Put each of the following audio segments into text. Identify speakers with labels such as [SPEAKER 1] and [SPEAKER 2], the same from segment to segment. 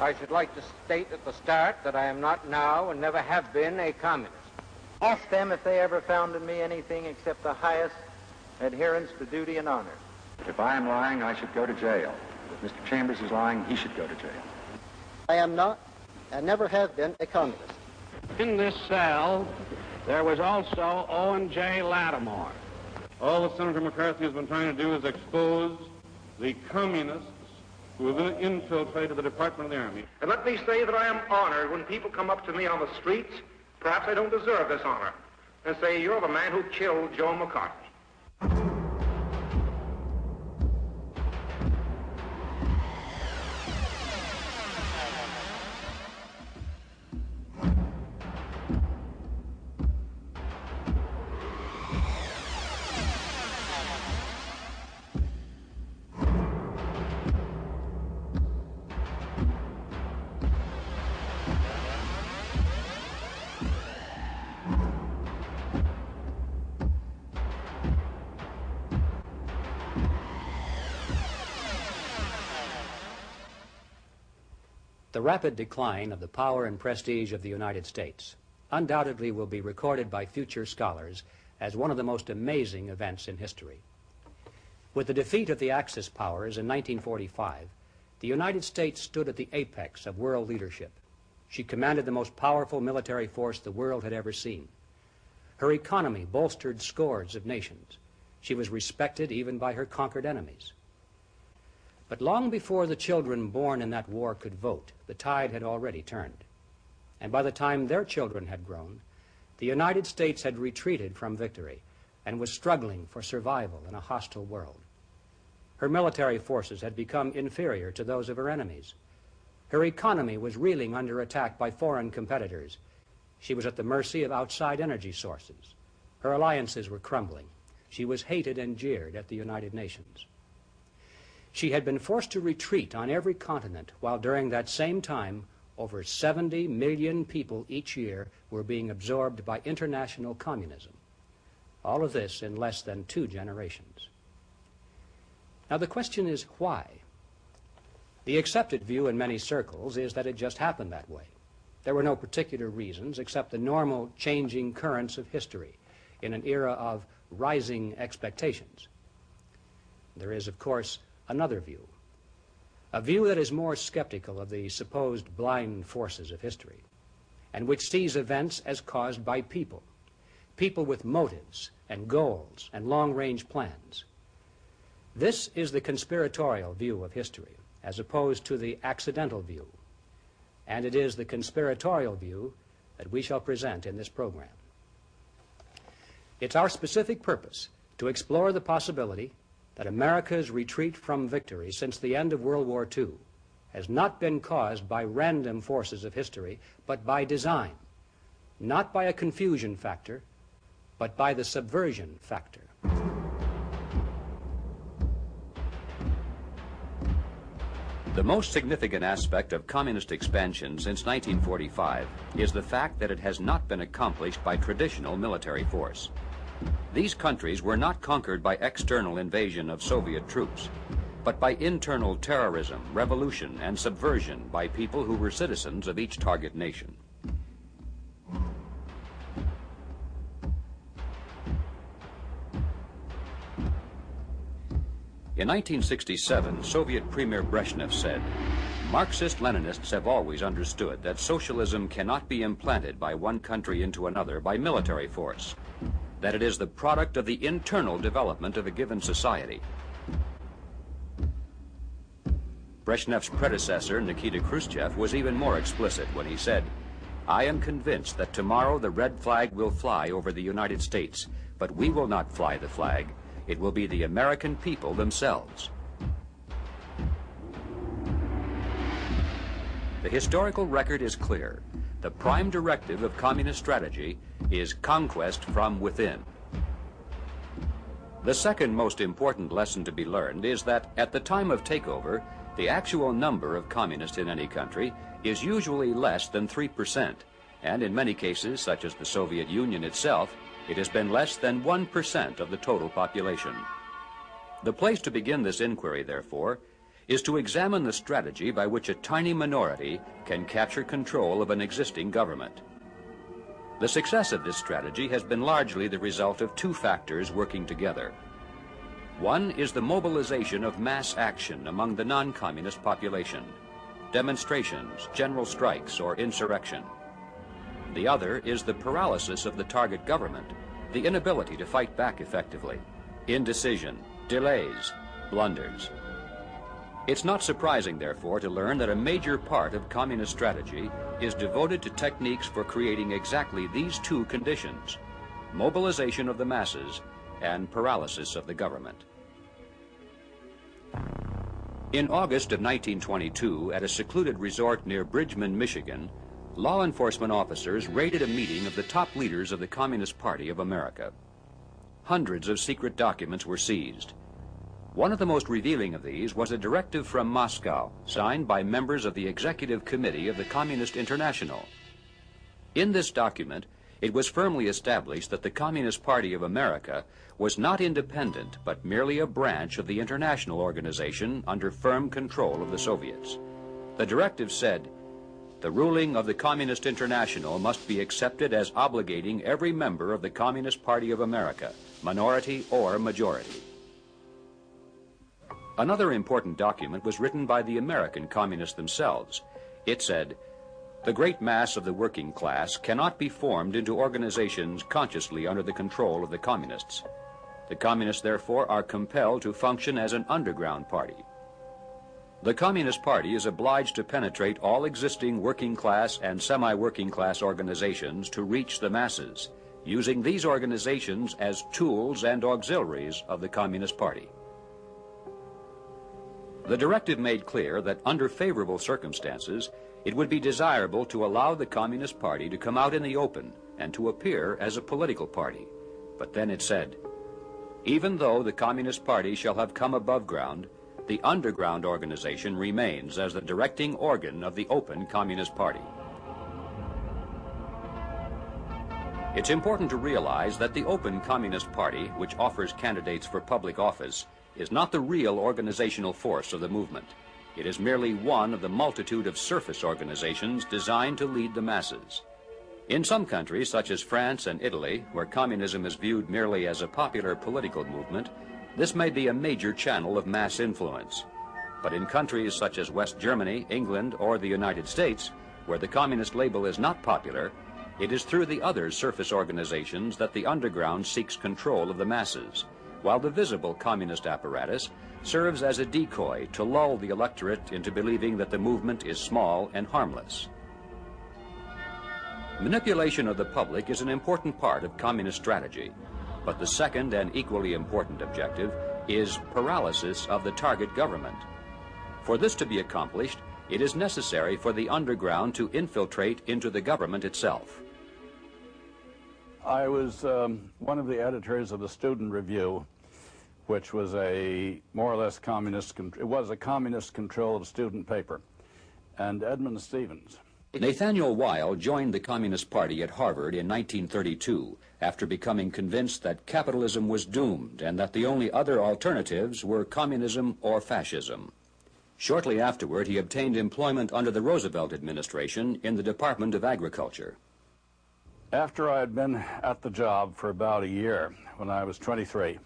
[SPEAKER 1] I should like to state at the start that I am not now and never have been a communist.
[SPEAKER 2] Ask them if they ever found in me anything except the highest adherence to duty and honor.
[SPEAKER 3] If I am lying, I should go to jail. If Mr. Chambers is lying, he should go to jail.
[SPEAKER 4] I am not and never have been a communist.
[SPEAKER 5] In this cell, there was also Owen J. Lattimore.
[SPEAKER 6] All that Senator McCarthy has been trying to do is expose the communists who have infiltrated the Department of the Army.
[SPEAKER 7] And let me say that I am honored when people come up to me on the streets, perhaps I don't deserve this honor, and say, you're the man who killed Joe McCarthy.
[SPEAKER 8] The rapid decline of the power and prestige of the United States undoubtedly will be recorded by future scholars as one of the most amazing events in history. With the defeat of the Axis powers in 1945, the United States stood at the apex of world leadership. She commanded the most powerful military force the world had ever seen. Her economy bolstered scores of nations. She was respected even by her conquered enemies. But long before the children born in that war could vote, the tide had already turned. And by the time their children had grown, the United States had retreated from victory and was struggling for survival in a hostile world. Her military forces had become inferior to those of her enemies. Her economy was reeling under attack by foreign competitors. She was at the mercy of outside energy sources. Her alliances were crumbling. She was hated and jeered at the United Nations. She had been forced to retreat on every continent, while during that same time, over 70 million people each year were being absorbed by international communism. All of this in less than 2 generations. Now the question is why? The accepted view in many circles is that it just happened that way. There were no particular reasons except the normal changing currents of history in an era of rising expectations. There is, of course, another view, a view that is more skeptical of the supposed blind forces of history, and which sees events as caused by people, people with motives and goals and long-range plans. This is the conspiratorial view of history, as opposed to the accidental view, and it is the conspiratorial view that we shall present in this program. It's our specific purpose to explore the possibility that America's retreat from victory since the end of World War II has not been caused by random forces of history, but by design, not by a confusion factor, but by the subversion factor.
[SPEAKER 9] The most significant aspect of communist expansion since 1945 is the fact that it has not been accomplished by traditional military force. These countries were not conquered by external invasion of Soviet troops, but by internal terrorism, revolution, and subversion by people who were citizens of each target nation. In 1967, Soviet Premier Brezhnev said, "Marxist-Leninists have always understood that socialism cannot be implanted by one country into another by military force, that it is the product of the internal development of a given society." Brezhnev's predecessor, Nikita Khrushchev, was even more explicit when he said, "I am convinced that tomorrow the red flag will fly over the United States, but we will not fly the flag. It will be the American people themselves." The historical record is clear. The prime directive of communist strategy is conquest from within. The second most important lesson to be learned is that at the time of takeover, the actual number of communists in any country is usually less than 3%, and in many cases, such as the Soviet Union itself, it has been less than 1% of the total population. The place to begin this inquiry, therefore, is to examine the strategy by which a tiny minority can capture control of an existing government. The success of this strategy has been largely the result of two factors working together. One is the mobilization of mass action among the non-communist population, demonstrations, general strikes, or insurrection. The other is the paralysis of the target government, the inability to fight back effectively, indecision, delays, blunders. It's not surprising, therefore, to learn that a major part of communist strategy is devoted to techniques for creating exactly these two conditions: mobilization of the masses and paralysis of the government. In August of 1922, at a secluded resort near Bridgman, Michigan, law enforcement officers raided a meeting of the top leaders of the Communist Party of America. Hundreds of secret documents were seized. One of the most revealing of these was a directive from Moscow, signed by members of the Executive Committee of the Communist International. In this document, it was firmly established that the Communist Party of America was not independent, but merely a branch of the international organization under firm control of the Soviets. The directive said, "The ruling of the Communist International must be accepted as obligating every member of the Communist Party of America, minority or majority." Another important document was written by the American communists themselves. It said, "The great mass of the working class cannot be formed into organizations consciously under the control of the communists. The communists, therefore, are compelled to function as an underground party. The Communist Party is obliged to penetrate all existing working class and semi-working class organizations to reach the masses, using these organizations as tools and auxiliaries of the Communist Party." The directive made clear that under favorable circumstances, it would be desirable to allow the Communist Party to come out in the open and to appear as a political party. But then it said, "Even though the Communist Party shall have come above ground, the underground organization remains as the directing organ of the open Communist Party." It's important to realize that the open Communist Party, which offers candidates for public office, is not the real organizational force of the movement. It is merely one of the multitude of surface organizations designed to lead the masses. In some countries, such as France and Italy, where communism is viewed merely as a popular political movement, this may be a major channel of mass influence. But in countries such as West Germany, England, or the United States, where the communist label is not popular, it is through the other surface organizations that the underground seeks control of the masses, while the visible communist apparatus serves as a decoy to lull the electorate into believing that the movement is small and harmless. Manipulation of the public is an important part of communist strategy, but the second and equally important objective is paralysis of the target government. For this to be accomplished, it is necessary for the underground to infiltrate into the government itself.
[SPEAKER 10] I was one of the editors of the Student Review, which was a more or less communist-controlled student paper. And Edmund Stevens.
[SPEAKER 9] Nathaniel Weil joined the Communist Party at Harvard in 1932 after becoming convinced that capitalism was doomed and that the only other alternatives were communism or fascism. Shortly afterward, he obtained employment under the Roosevelt administration in the Department of Agriculture.
[SPEAKER 10] After I had been at the job for about a year, when I was 23,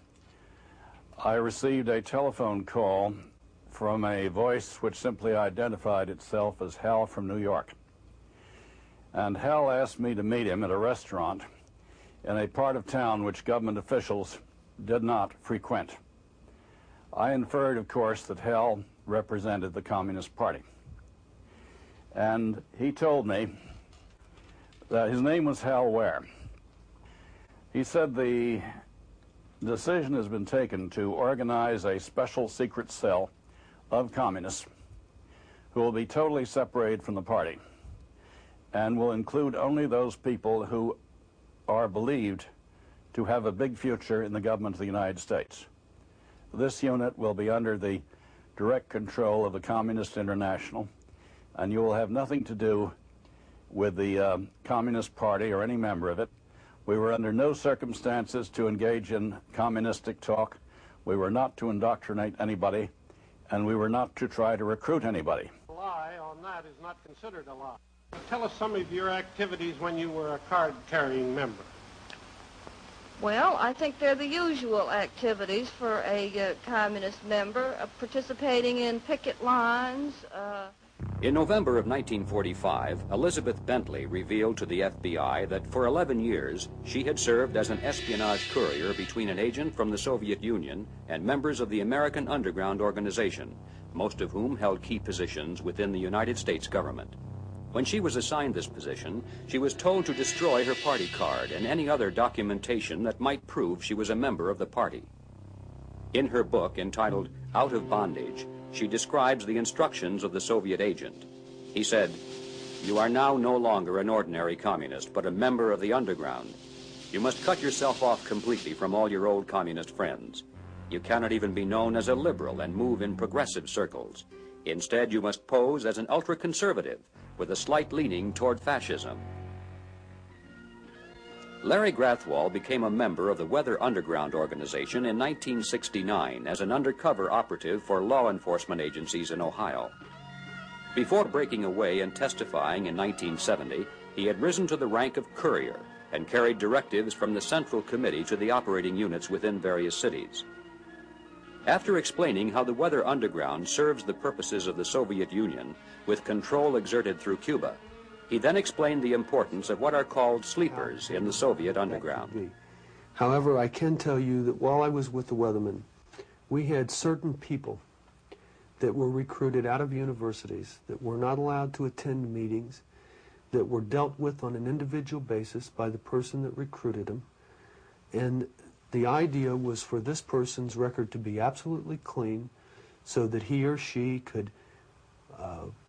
[SPEAKER 10] I received a telephone call from a voice which simply identified itself as Hal from New York. And Hal asked me to meet him at a restaurant in a part of town which government officials did not frequent. I inferred, of course, that Hal represented the Communist Party. And he told me that his name was Hal Ware. He said the decision has been taken to organize a special secret cell of communists who will be totally separated from the party and will include only those people who are believed to have a big future in the government of the United States. This unit will be under the direct control of the Communist International, and you will have nothing to do with the Communist Party or any member of it. We were under no circumstances to engage in communistic talk. We were not to indoctrinate anybody, and we were not to try to recruit anybody.
[SPEAKER 5] A lie on that is not considered a lie. Tell us some of your activities when you were a card-carrying member.
[SPEAKER 11] Well, I think they're the usual activities for a communist member, participating in picket lines.
[SPEAKER 9] In November of 1945, Elizabeth Bentley revealed to the FBI that for 11 years she had served as an espionage courier between an agent from the Soviet Union and members of the American Underground Organization, most of whom held key positions within the United States government. When she was assigned this position, she was told to destroy her party card and any other documentation that might prove she was a member of the party. In her book entitled Out of Bondage, she describes the instructions of the Soviet agent. He said, "You are now no longer an ordinary communist, but a member of the underground. You must cut yourself off completely from all your old communist friends. You cannot even be known as a liberal and move in progressive circles. Instead, you must pose as an ultra-conservative with a slight leaning toward fascism." Larry Grathwohl became a member of the Weather Underground Organization in 1969 as an undercover operative for law enforcement agencies in Ohio. Before breaking away and testifying in 1970, he had risen to the rank of courier and carried directives from the Central Committee to the operating units within various cities. After explaining how the Weather Underground serves the purposes of the Soviet Union with control exerted through Cuba, he then explained the importance of what are called sleepers in the Soviet underground.
[SPEAKER 12] However, I can tell you that while I was with the Weathermen, we had certain people that were recruited out of universities that were not allowed to attend meetings, that were dealt with on an individual basis by the person that recruited them, and the idea was for this person's record to be absolutely clean so that he or she could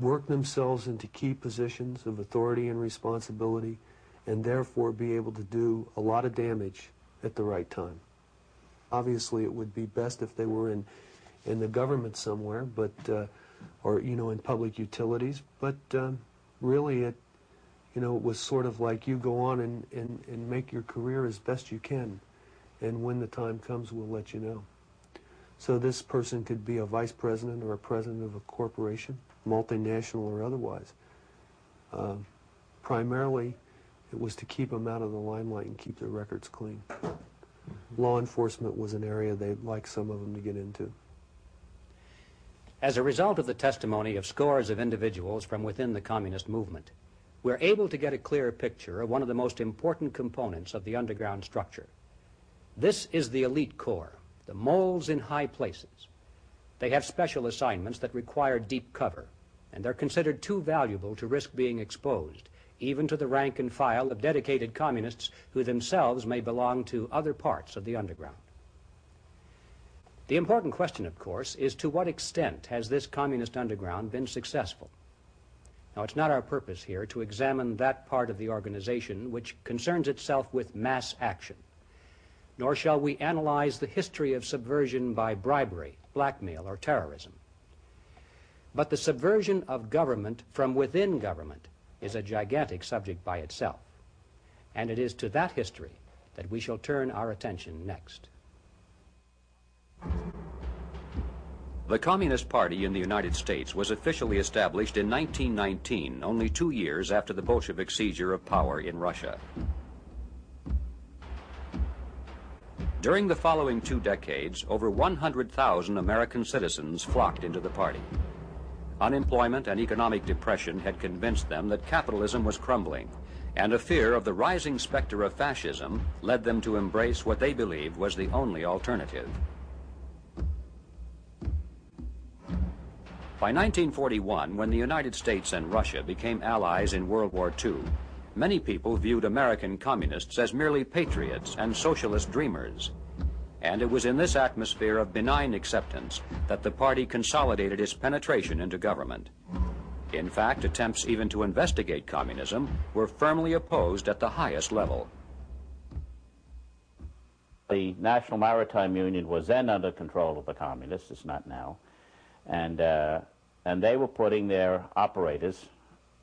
[SPEAKER 12] work themselves into key positions of authority and responsibility and therefore be able to do a lot of damage at the right time. Obviously, it would be best if they were in the government somewhere, but or in public utilities. But really, it was sort of like you go on and make your career as best you can. And when the time comes, we'll let you know. So this person could be a vice president or a president of a corporation, multinational or otherwise. Primarily, it was to keep them out of the limelight and keep their records clean. Law enforcement was an area they'd like some of them to get into.
[SPEAKER 8] As a result of the testimony of scores of individuals from within the communist movement, we're able to get a clear picture of one of the most important components of the underground structure. This is the elite corps, the moles in high places. They have special assignments that require deep cover, and they're considered too valuable to risk being exposed, even to the rank and file of dedicated communists who themselves may belong to other parts of the underground. The important question, of course, is to what extent has this communist underground been successful? Now, it's not our purpose here to examine that part of the organization which concerns itself with mass action, nor shall we analyze the history of subversion by bribery, blackmail, or terrorism. But the subversion of government from within government is a gigantic subject by itself, and it is to that history that we shall turn our attention next.
[SPEAKER 9] The Communist Party in the United States was officially established in 1919, only 2 years after the Bolshevik seizure of power in Russia. During the following 2 decades, over 100,000 American citizens flocked into the party. Unemployment and economic depression had convinced them that capitalism was crumbling, and a fear of the rising specter of fascism led them to embrace what they believed was the only alternative. By 1941, when the United States and Russia became allies in World War II, many people viewed American communists as merely patriots and socialist dreamers. And it was in this atmosphere of benign acceptance that the party consolidated its penetration into government. In fact, attempts even to investigate communism were firmly opposed at the highest level.
[SPEAKER 13] The National Maritime Union was then under control of the communists, it's not now, and they were putting their operatives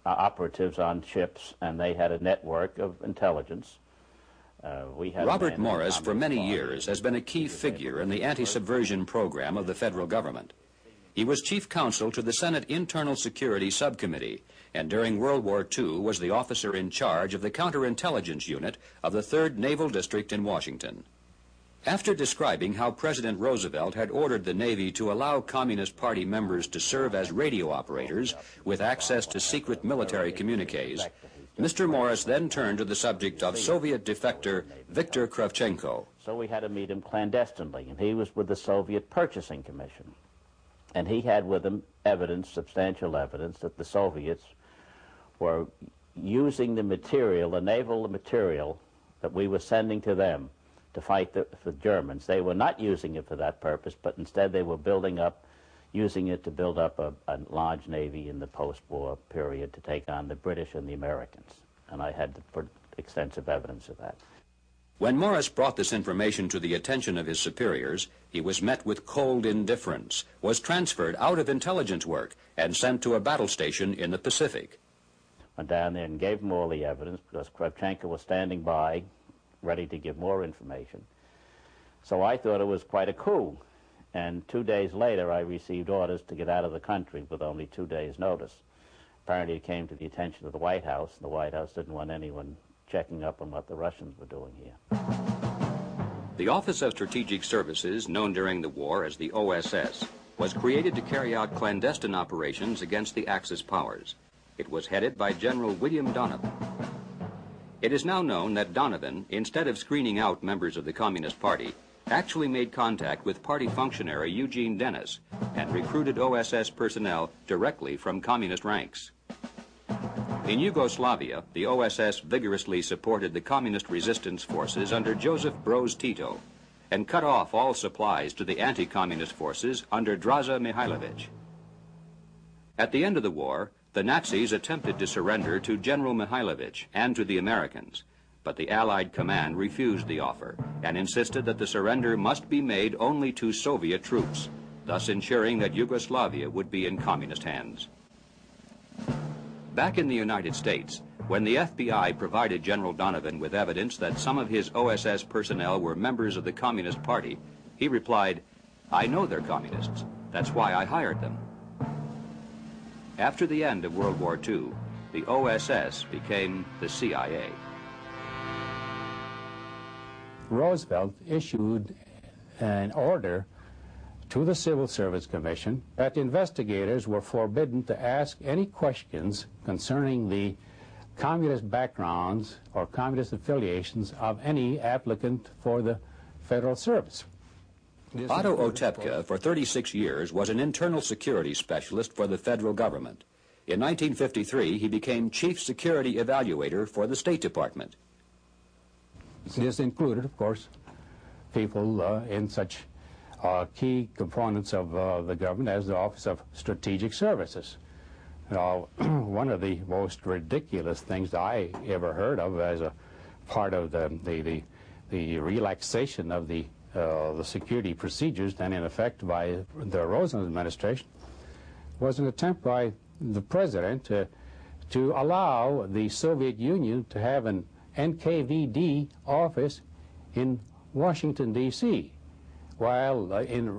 [SPEAKER 13] on ships, and they had a network of intelligence.
[SPEAKER 9] Robert Morris, for many years, has been a key figure in the anti-subversion program of the federal government. He was chief counsel to the Senate Internal Security Subcommittee, and during World War II was the officer in charge of the counterintelligence unit of the 3rd Naval District in Washington. After describing how President Roosevelt had ordered the Navy to allow Communist Party members to serve as radio operators with access to secret military communiques, Mr. Morris then turned to the subject of Soviet defector Viktor Kravchenko.
[SPEAKER 13] So we had to meet him clandestinely, and he was with the Soviet Purchasing Commission. And he had with him evidence, substantial evidence, that the Soviets were using the material, the naval material that we were sending to them to fight the Germans. They were not using it for that purpose, but instead they were using it to build up a large navy in the post-war period to take on the British and the Americans. And I had extensive evidence of that.
[SPEAKER 9] When Morris brought this information to the attention of his superiors, he was met with cold indifference, was transferred out of intelligence work, and sent to a battle station in the Pacific.
[SPEAKER 13] Went down there and gave him all the evidence because Kravchenko was standing by, ready to give more information. So I thought it was quite a coup. And 2 days later, I received orders to get out of the country with only 2 days' notice. Apparently, it came to the attention of the White House, and the White House didn't want anyone checking up on what the Russians were doing here.
[SPEAKER 9] The Office of Strategic Services, known during the war as the OSS, was created to carry out clandestine operations against the Axis powers. It was headed by General William Donovan. It is now known that Donovan, instead of screening out members of the Communist Party, actually made contact with party functionary Eugene Dennis and recruited OSS personnel directly from communist ranks. In Yugoslavia, the OSS vigorously supported the communist resistance forces under Joseph Broz Tito and cut off all supplies to the anti-communist forces under Draza Mihailovic. At the end of the war, the Nazis attempted to surrender to General Mihailovic and to the Americans, but the Allied command refused the offer and insisted that the surrender must be made only to Soviet troops, thus ensuring that Yugoslavia would be in communist hands. Back in the United States, when the FBI provided General Donovan with evidence that some of his OSS personnel were members of the Communist Party, he replied, "I know they're communists. That's why I hired them." After the end of World War II, the OSS became the CIA.
[SPEAKER 14] Roosevelt issued an order to the Civil Service Commission that investigators were forbidden to ask any questions concerning the communist backgrounds or communist affiliations of any applicant for the federal service.
[SPEAKER 9] Otto Otepka, for 36 years, was an internal security specialist for the federal government. In 1953, he became chief security evaluator for the State Department.
[SPEAKER 14] This included, of course, people in such key components of the government as the Office of Strategic Services. One of the most ridiculous things I ever heard of as a part of the relaxation of the security procedures then in effect by the Roosevelt administration was an attempt by the president to allow the Soviet Union to have an NKVD office in Washington, D.C., while in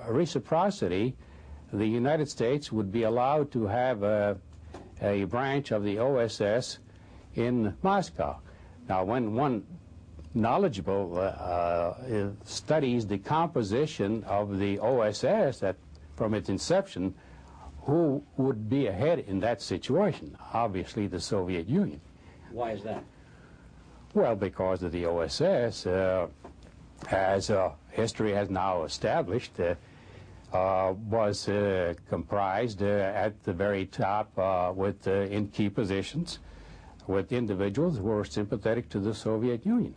[SPEAKER 14] reciprocity, the United States would be allowed to have a branch of the OSS in Moscow. Now, when one knowledgeable studies the composition of the OSS from its inception, who would be ahead in that situation? Obviously, the Soviet Union.
[SPEAKER 8] Why is that?
[SPEAKER 14] Well, because of the OSS, as history has now established, was comprised at the very top in key positions with individuals who were sympathetic to the Soviet Union.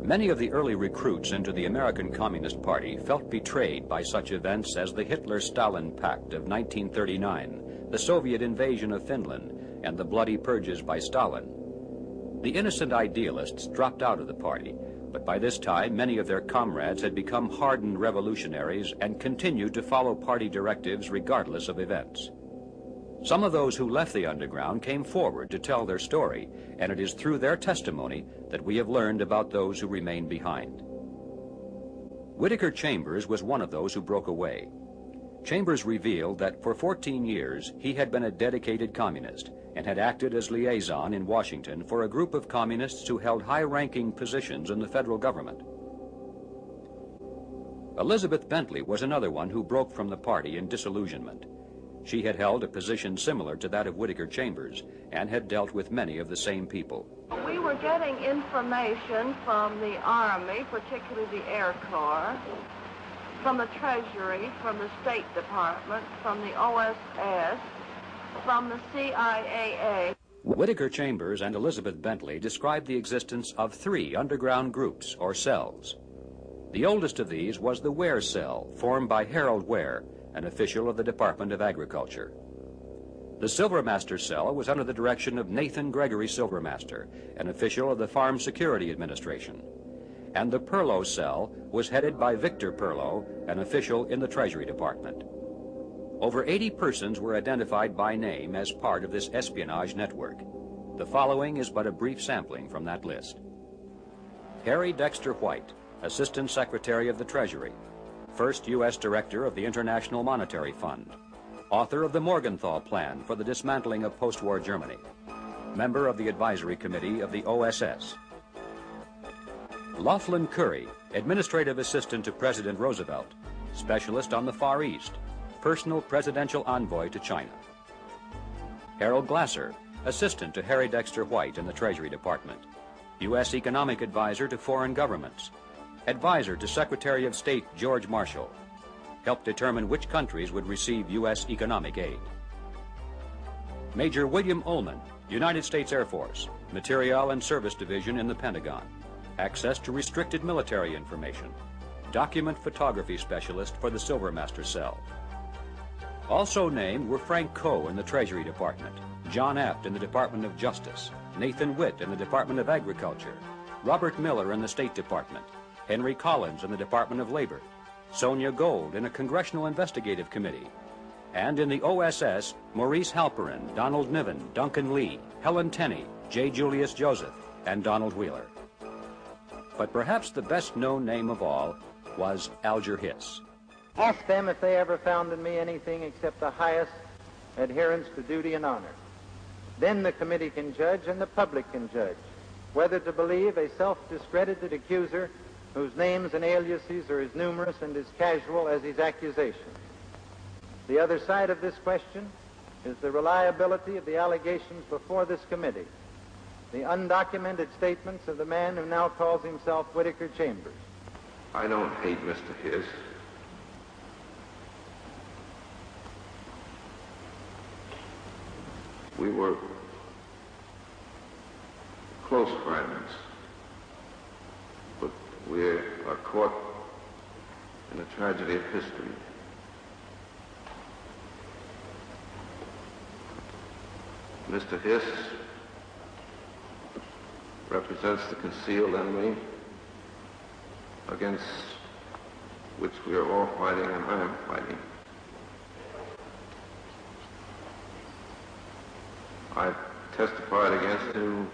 [SPEAKER 9] Many of the early recruits into the American Communist Party felt betrayed by such events as the Hitler-Stalin Pact of 1939, the Soviet invasion of Finland, and the bloody purges by Stalin. The innocent idealists dropped out of the party, but by this time many of their comrades had become hardened revolutionaries and continued to follow party directives regardless of events. Some of those who left the underground came forward to tell their story, and it is through their testimony that we have learned about those who remained behind. Whittaker Chambers was one of those who broke away. Chambers revealed that for 14 years he had been a dedicated communist and had acted as liaison in Washington for a group of communists who held high-ranking positions in the federal government. Elizabeth Bentley was another one who broke from the party in disillusionment. She had held a position similar to that of Whittaker Chambers and had dealt with many of the same people.
[SPEAKER 11] We were getting information from the Army, particularly the Air Corps, from the Treasury, from the State Department, from the OSS, from the CIA.
[SPEAKER 9] Whittaker Chambers and Elizabeth Bentley described the existence of 3 underground groups, or cells. The oldest of these was the Ware Cell, formed by Harold Ware, an official of the Department of Agriculture. The Silvermaster Cell was under the direction of Nathan Gregory Silvermaster, an official of the Farm Security Administration. And the Perlow Cell was headed by Victor Perlow, an official in the Treasury Department. Over 80 persons were identified by name as part of this espionage network. The following is but a brief sampling from that list. Harry Dexter White, Assistant Secretary of the Treasury, First U.S. Director of the International Monetary Fund, author of the Morgenthau Plan for the dismantling of post-war Germany, member of the Advisory Committee of the OSS. Laughlin Curry, Administrative Assistant to President Roosevelt, Specialist on the Far East, Personal Presidential Envoy to China. Harold Glasser, Assistant to Harry Dexter White in the Treasury Department, U.S. Economic Advisor to Foreign Governments, Advisor to Secretary of State George Marshall, helped determine which countries would receive U.S. economic aid. Major William Ullman, United States Air Force, Materiel and Service Division in the Pentagon, access to restricted military information, document photography specialist for the Silvermaster Cell. Also named were Frank Coe in the Treasury Department, John Apt in the Department of Justice, Nathan Witt in the Department of Agriculture, Robert Miller in the State Department, Henry Collins in the Department of Labor, Sonia Gold in a Congressional Investigative Committee, and in the OSS, Maurice Halperin, Donald Niven, Duncan Lee, Helen Tenney, J. Julius Joseph, and Donald Wheeler. But perhaps the best-known name of all was Alger Hiss.
[SPEAKER 2] Ask them if they ever found in me anything except the highest adherence to duty and honor. Then the committee can judge and the public can judge whether to believe a self-discredited accuser whose names and aliases are as numerous and as casual as his accusations. The other side of this question is the reliability of the allegations before this committee, the undocumented statements of the man who now calls himself Whittaker Chambers.
[SPEAKER 15] I don't hate Mr. Hiss. We were close friends, but we are caught in a tragedy of history. Mr. Hiss represents the concealed enemy against which we are all fighting, and I am fighting. I've testified against him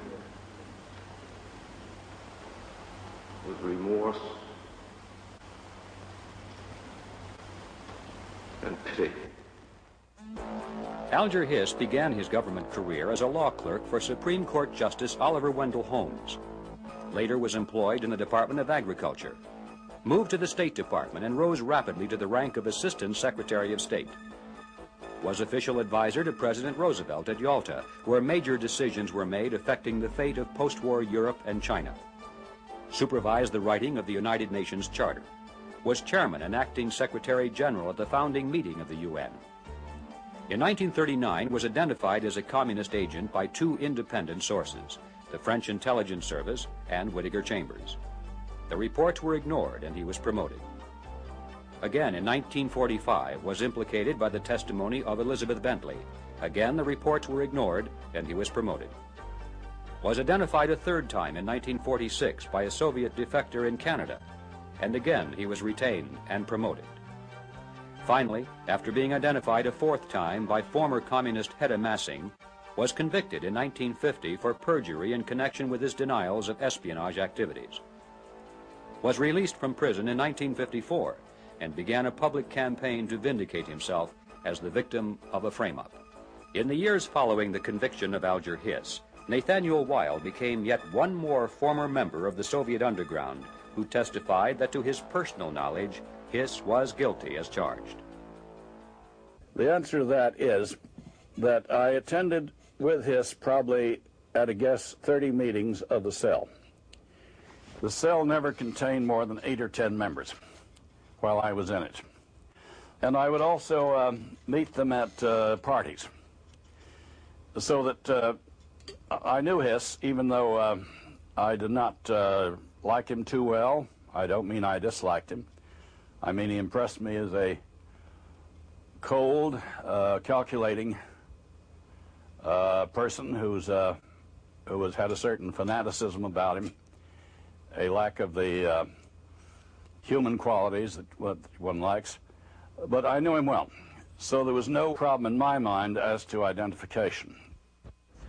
[SPEAKER 15] with remorse and pity.
[SPEAKER 9] Alger Hiss began his government career as a law clerk for Supreme Court Justice Oliver Wendell Holmes. Later was employed in the Department of Agriculture, moved to the State Department, and rose rapidly to the rank of Assistant Secretary of State. Was official advisor to President Roosevelt at Yalta, where major decisions were made affecting the fate of post-war Europe and China. Supervised the writing of the United Nations Charter. Was chairman and acting Secretary General at the founding meeting of the UN. In 1939, was identified as a communist agent by 2 independent sources, the French Intelligence Service and Whittaker Chambers. The reports were ignored and he was promoted. Again, in 1945, was implicated by the testimony of Elizabeth Bentley. Again, the reports were ignored and he was promoted. Was identified a 3rd time in 1946 by a Soviet defector in Canada, and again he was retained and promoted. Finally, after being identified a 4th time by former communist Hedda Massing, was convicted in 1950 for perjury in connection with his denials of espionage activities. was released from prison in 1954 and began a public campaign to vindicate himself as the victim of a frame-up. In the years following the conviction of Alger Hiss, Nathaniel Weil became yet one more former member of the Soviet underground who testified that to his personal knowledge, Hiss was guilty as charged.
[SPEAKER 10] The answer to that is that I attended with Hiss probably, at a guess, 30 meetings of the cell. The cell never contained more than 8 or 10 members while I was in it. And I would also meet them at parties. So that I knew Hiss, even though I did not like him too well. I don't mean I disliked him. I mean he impressed me as a cold, calculating person who had a certain fanaticism about him, a lack of the human qualities that one likes. But I knew him well, so there was no problem in my mind as to identification.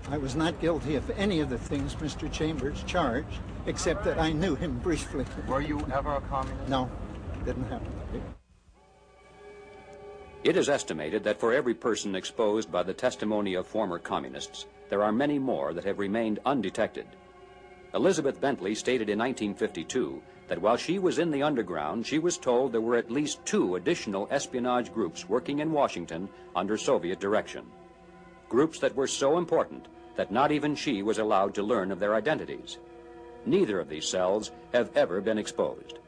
[SPEAKER 16] I was not guilty of any of the things Mr. Chambers charged, except that I knew him briefly.
[SPEAKER 3] Were you ever a communist?
[SPEAKER 16] No, didn't happen.
[SPEAKER 9] It is estimated that for every person exposed by the testimony of former communists, there are many more that have remained undetected. Elizabeth Bentley stated in 1952 that while she was in the underground, she was told there were at least 2 additional espionage groups working in Washington under Soviet direction. Groups that were so important that not even she was allowed to learn of their identities. Neither of these cells have ever been exposed.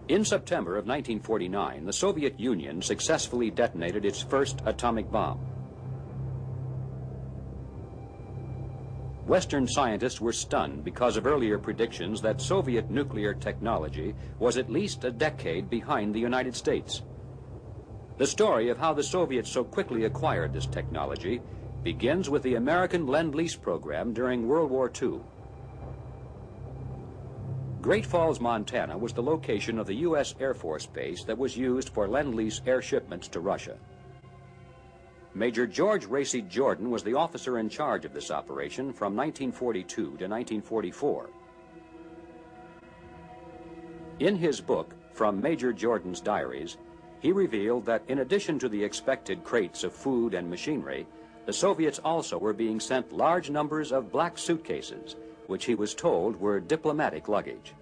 [SPEAKER 9] In September of 1949, the Soviet Union successfully detonated its first atomic bomb. Western scientists were stunned because of earlier predictions that Soviet nuclear technology was at least a decade behind the United States. The story of how the Soviets so quickly acquired this technology begins with the American Lend-Lease program during World War II. Great Falls, Montana was the location of the U.S. Air Force base that was used for Lend-Lease air shipments to Russia. Major George Racy Jordan was the officer in charge of this operation from 1942 to 1944. In his book, From Major Jordan's Diaries, he revealed that in addition to the expected crates of food and machinery, the Soviets also were being sent large numbers of black suitcases, which he was told were diplomatic luggage.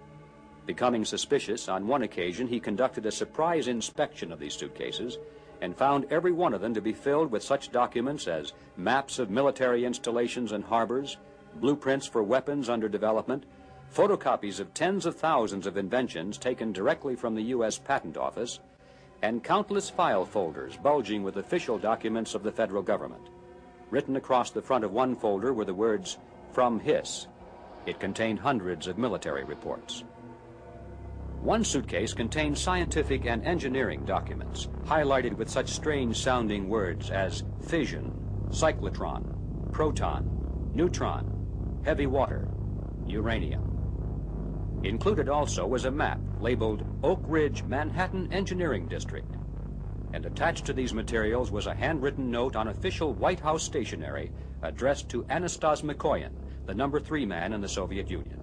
[SPEAKER 9] Becoming suspicious, on one occasion he conducted a surprise inspection of these suitcases and found every one of them to be filled with such documents as maps of military installations and harbors, blueprints for weapons under development, photocopies of tens of thousands of inventions taken directly from the U.S. Patent Office, and countless file folders bulging with official documents of the federal government. Written across the front of one folder were the words, "From Hiss." It contained hundreds of military reports. One suitcase contained scientific and engineering documents, highlighted with such strange-sounding words as fission, cyclotron, proton, neutron, heavy water, uranium. Included also was a map labeled Oak Ridge, Manhattan Engineering District. And attached to these materials was a handwritten note on official White House stationery addressed to Anastas Mikoyan, the number 3 man in the Soviet Union.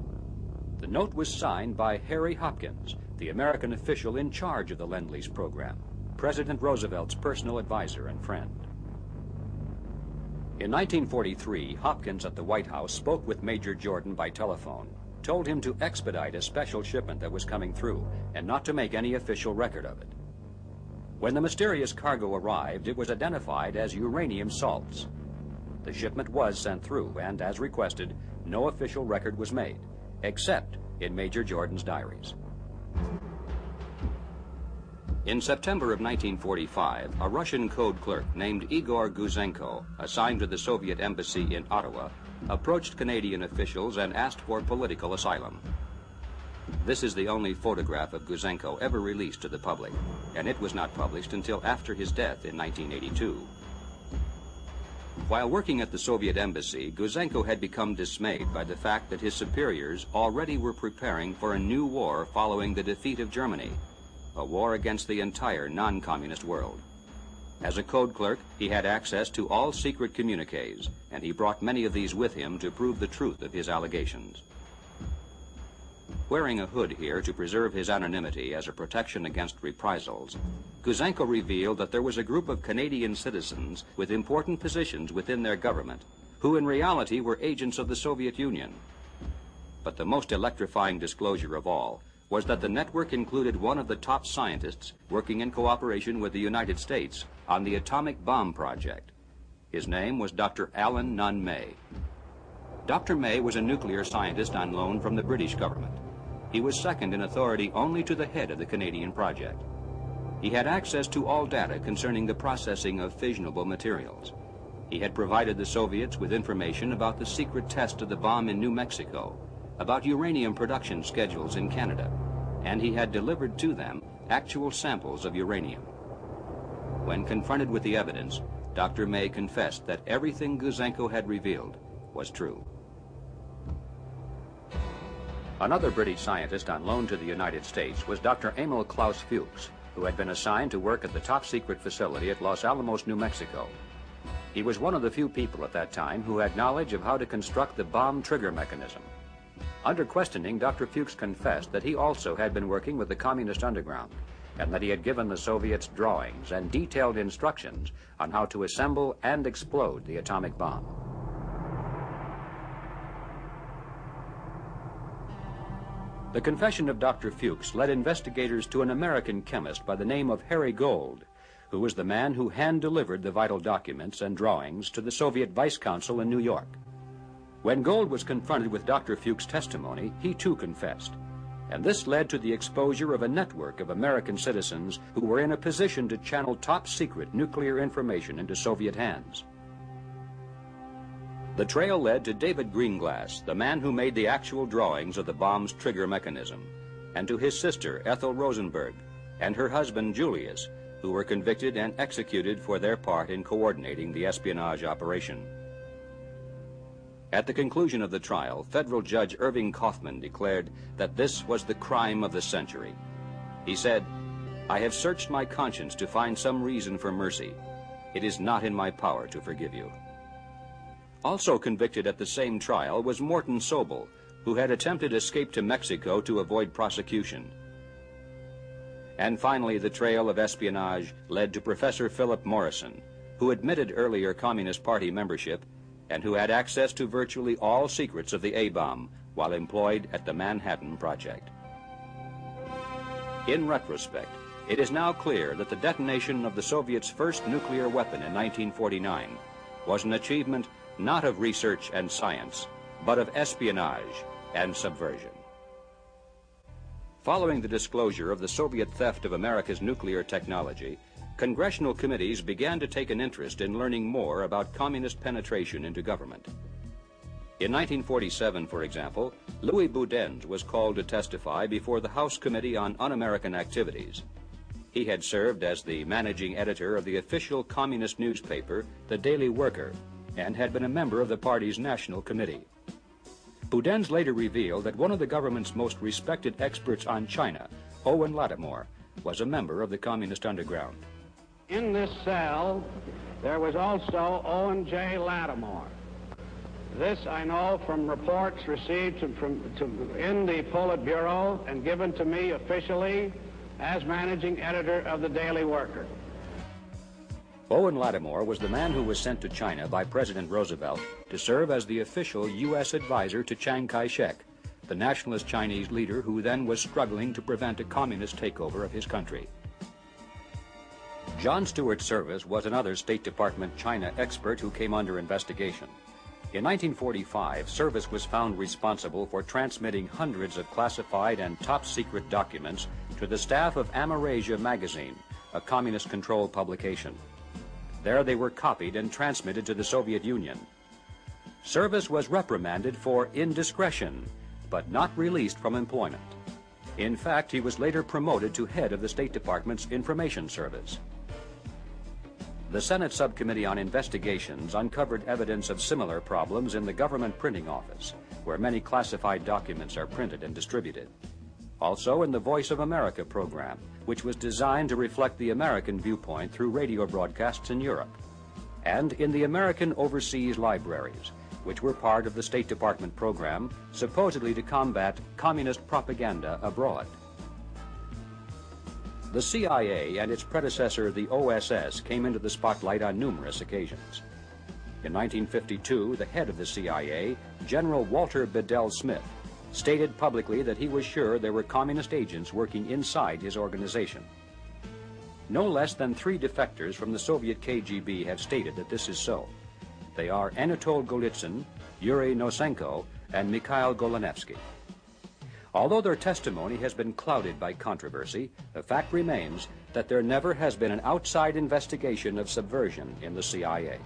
[SPEAKER 9] The note was signed by Harry Hopkins, the American official in charge of the Lend-Lease program, President Roosevelt's personal advisor and friend. In 1943, Hopkins at the White House spoke with Major Jordan by telephone, told him to expedite a special shipment that was coming through and not to make any official record of it. When the mysterious cargo arrived, it was identified as uranium salts. The shipment was sent through, and as requested, no official record was made, except in Major Jordan's diaries. In September of 1945, a Russian code clerk named Igor Guzenko, assigned to the Soviet embassy in Ottawa, approached Canadian officials and asked for political asylum. This is the only photograph of Guzenko ever released to the public, and it was not published until after his death in 1982. While working at the Soviet embassy, Guzenko had become dismayed by the fact that his superiors already were preparing for a new war following the defeat of Germany, a war against the entire non-communist world. As a code clerk, he had access to all secret communiques, and he brought many of these with him to prove the truth of his allegations. Wearing a hood here to preserve his anonymity as a protection against reprisals, Guzenko revealed that there was a group of Canadian citizens with important positions within their government who in reality were agents of the Soviet Union. But the most electrifying disclosure of all was that the network included one of the top scientists working in cooperation with the United States on the atomic bomb project. His name was Dr. Alan Nunn May. Dr. May was a nuclear scientist on loan from the British government. He was second in authority only to the head of the Canadian project. He had access to all data concerning the processing of fissionable materials. He had provided the Soviets with information about the secret test of the bomb in New Mexico, about uranium production schedules in Canada, and he had delivered to them actual samples of uranium. When confronted with the evidence, Dr. May confessed that everything Guzenko had revealed was true. Another British scientist on loan to the United States was Dr. Emil Klaus Fuchs, who had been assigned to work at the top secret facility at Los Alamos, New Mexico. He was one of the few people at that time who had knowledge of how to construct the bomb trigger mechanism. Under questioning, Dr. Fuchs confessed that he also had been working with the Communist underground and that he had given the Soviets drawings and detailed instructions on how to assemble and explode the atomic bomb. The confession of Dr. Fuchs led investigators to an American chemist by the name of Harry Gold, who was the man who hand-delivered the vital documents and drawings to the Soviet Vice Consul in New York. When Gold was confronted with Dr. Fuchs' testimony, he too confessed, and this led to the exposure of a network of American citizens who were in a position to channel top-secret nuclear information into Soviet hands. The trail led to David Greenglass, the man who made the actual drawings of the bomb's trigger mechanism, and to his sister, Ethel Rosenberg, and her husband, Julius, who were convicted and executed for their part in coordinating the espionage operation. At the conclusion of the trial, federal judge Irving Kaufman declared that this was the crime of the century. He said, "I have searched my conscience to find some reason for mercy. It is not in my power to forgive you." Also convicted at the same trial was Morton Sobel, who had attempted escape to Mexico to avoid prosecution. And finally, the trail of espionage led to Professor Philip Morrison, who admitted earlier Communist Party membership and who had access to virtually all secrets of the A-bomb while employed at the Manhattan Project. In retrospect, it is now clear that the detonation of the Soviets' first nuclear weapon in 1949 was an achievement not of research and science, but of espionage and subversion. Following the disclosure of the Soviet theft of America's nuclear technology, congressional committees began to take an interest in learning more about communist penetration into government. In 1947, for example, Louis Boudens was called to testify before the House Committee on Un-American Activities. He had served as the managing editor of the official communist newspaper, The Daily Worker, and had been a member of the party's national committee. Boudens later revealed that one of the government's most respected experts on China, Owen Lattimore, was a member of the communist underground.
[SPEAKER 5] In this cell, there was also Owen J. Lattimore. This I know from reports received in the Politburo and given to me officially as managing editor of the Daily Worker.
[SPEAKER 9] Owen Lattimore was the man who was sent to China by President Roosevelt to serve as the official U.S. advisor to Chiang Kai-shek, the nationalist Chinese leader who then was struggling to prevent a communist takeover of his country. John Stuart Service was another State Department China expert who came under investigation. In 1945, Service was found responsible for transmitting hundreds of classified and top-secret documents to the staff of Amerasia magazine, a communist-controlled publication. There they were copied and transmitted to the Soviet Union. Service was reprimanded for indiscretion, but not released from employment. In fact, he was later promoted to head of the State Department's Information Service. The Senate Subcommittee on Investigations uncovered evidence of similar problems in the government printing office, where many classified documents are printed and distributed. Also in the Voice of America program, which was designed to reflect the American viewpoint through radio broadcasts in Europe. And in the American Overseas Libraries, which were part of the State Department program, supposedly to combat communist propaganda abroad. The CIA and its predecessor, the OSS, came into the spotlight on numerous occasions. In 1952, the head of the CIA, General Walter Bedell Smith, stated publicly that he was sure there were communist agents working inside his organization. No less than 3 defectors from the Soviet KGB have stated that this is so. They are Anatol Golitsyn, Yuri Nosenko, and Mikhail Golanevsky. Although their testimony has been clouded by controversy, the fact remains that there never has been an outside investigation of subversion in the CIA.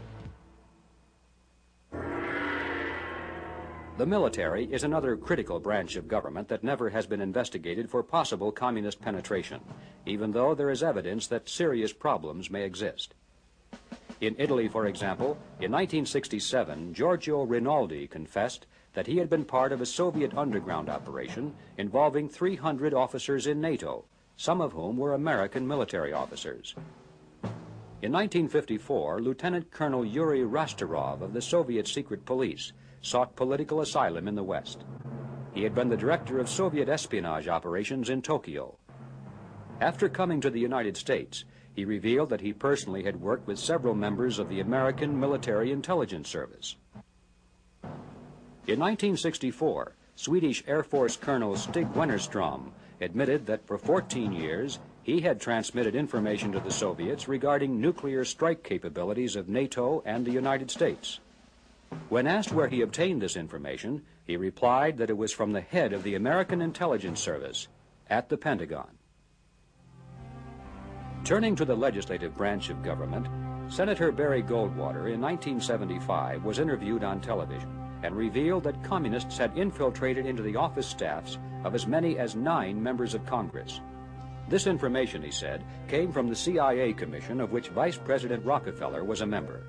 [SPEAKER 9] The military is another critical branch of government that never has been investigated for possible communist penetration, even though there is evidence that serious problems may exist. In Italy, for example, in 1967, Giorgio Rinaldi confessed that he had been part of a Soviet underground operation involving 300 officers in NATO, some of whom were American military officers. In 1954, Lieutenant Colonel Yuri Rastorov of the Soviet Secret Police sought political asylum in the West. He had been the director of Soviet espionage operations in Tokyo. After coming to the United States, he revealed that he personally had worked with several members of the American Military Intelligence Service. In 1964, Swedish Air Force Colonel Stig Wennerstrom admitted that for 14 years he had transmitted information to the Soviets regarding nuclear strike capabilities of NATO and the United States. When asked where he obtained this information, he replied that it was from the head of the American Intelligence Service at the Pentagon. Turning to the legislative branch of government, Senator Barry Goldwater in 1975 was interviewed on television and revealed that communists had infiltrated into the office staffs of as many as 9 members of Congress. This information, he said, came from the CIA commission of which Vice President Rockefeller was a member.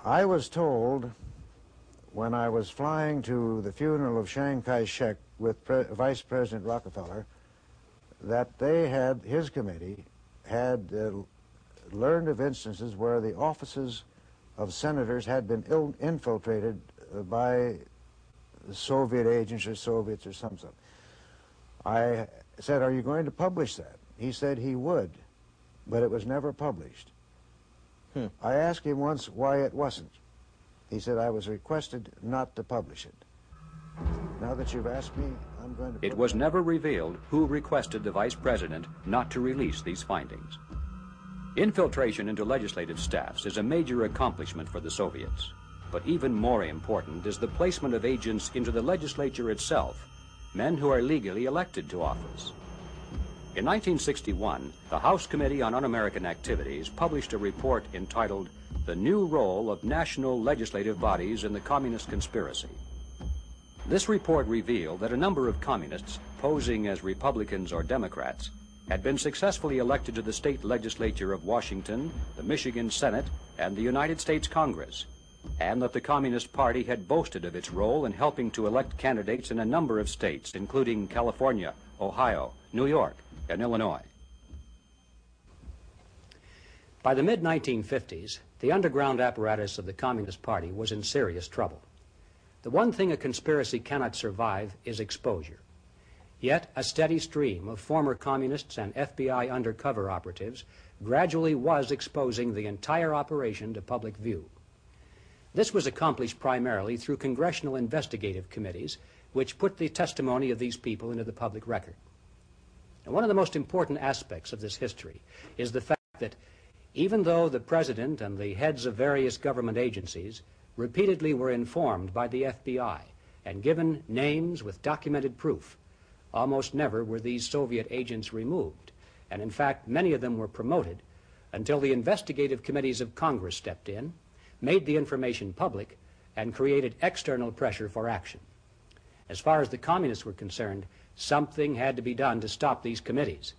[SPEAKER 17] I was told when I was flying to the funeral of Chiang Kai-shek with Vice President Rockefeller that his committee had learned of instances where the offices of senators had been infiltrated by Soviet agents or Soviets or something. I said, "Are you going to publish that?" He said he would, but it was never published. I asked him once why it wasn't. He said, "I was requested not to publish it." Now that you've asked me, I'm going to...
[SPEAKER 9] It was never revealed who requested the Vice President not to release these findings. Infiltration into legislative staffs is a major accomplishment for the Soviets. But even more important is the placement of agents into the legislature itself, men who are legally elected to office. In 1961, the House Committee on Un-American Activities published a report entitled "The New Role of National Legislative Bodies in the Communist Conspiracy." This report revealed that a number of communists, posing as Republicans or Democrats, had been successfully elected to the state legislature of Washington, the Michigan Senate, and the United States Congress, and that the Communist Party had boasted of its role in helping to elect candidates in a number of states, including California, Ohio, New York, and Illinois.
[SPEAKER 8] By the mid-1950s, the underground apparatus of the Communist Party was in serious trouble. The one thing a conspiracy cannot survive is exposure. Yet a steady stream of former communists and FBI undercover operatives gradually was exposing the entire operation to public view. This was accomplished primarily through congressional investigative committees, which put the testimony of these people into the public record. And one of the most important aspects of this history is the fact that even though the President and the heads of various government agencies repeatedly were informed by the FBI and given names with documented proof, almost never were these Soviet agents removed, and in fact many of them were promoted until the investigative committees of Congress stepped in, made the information public, and created external pressure for action. As far as the communists were concerned, something had to be done to stop these committees.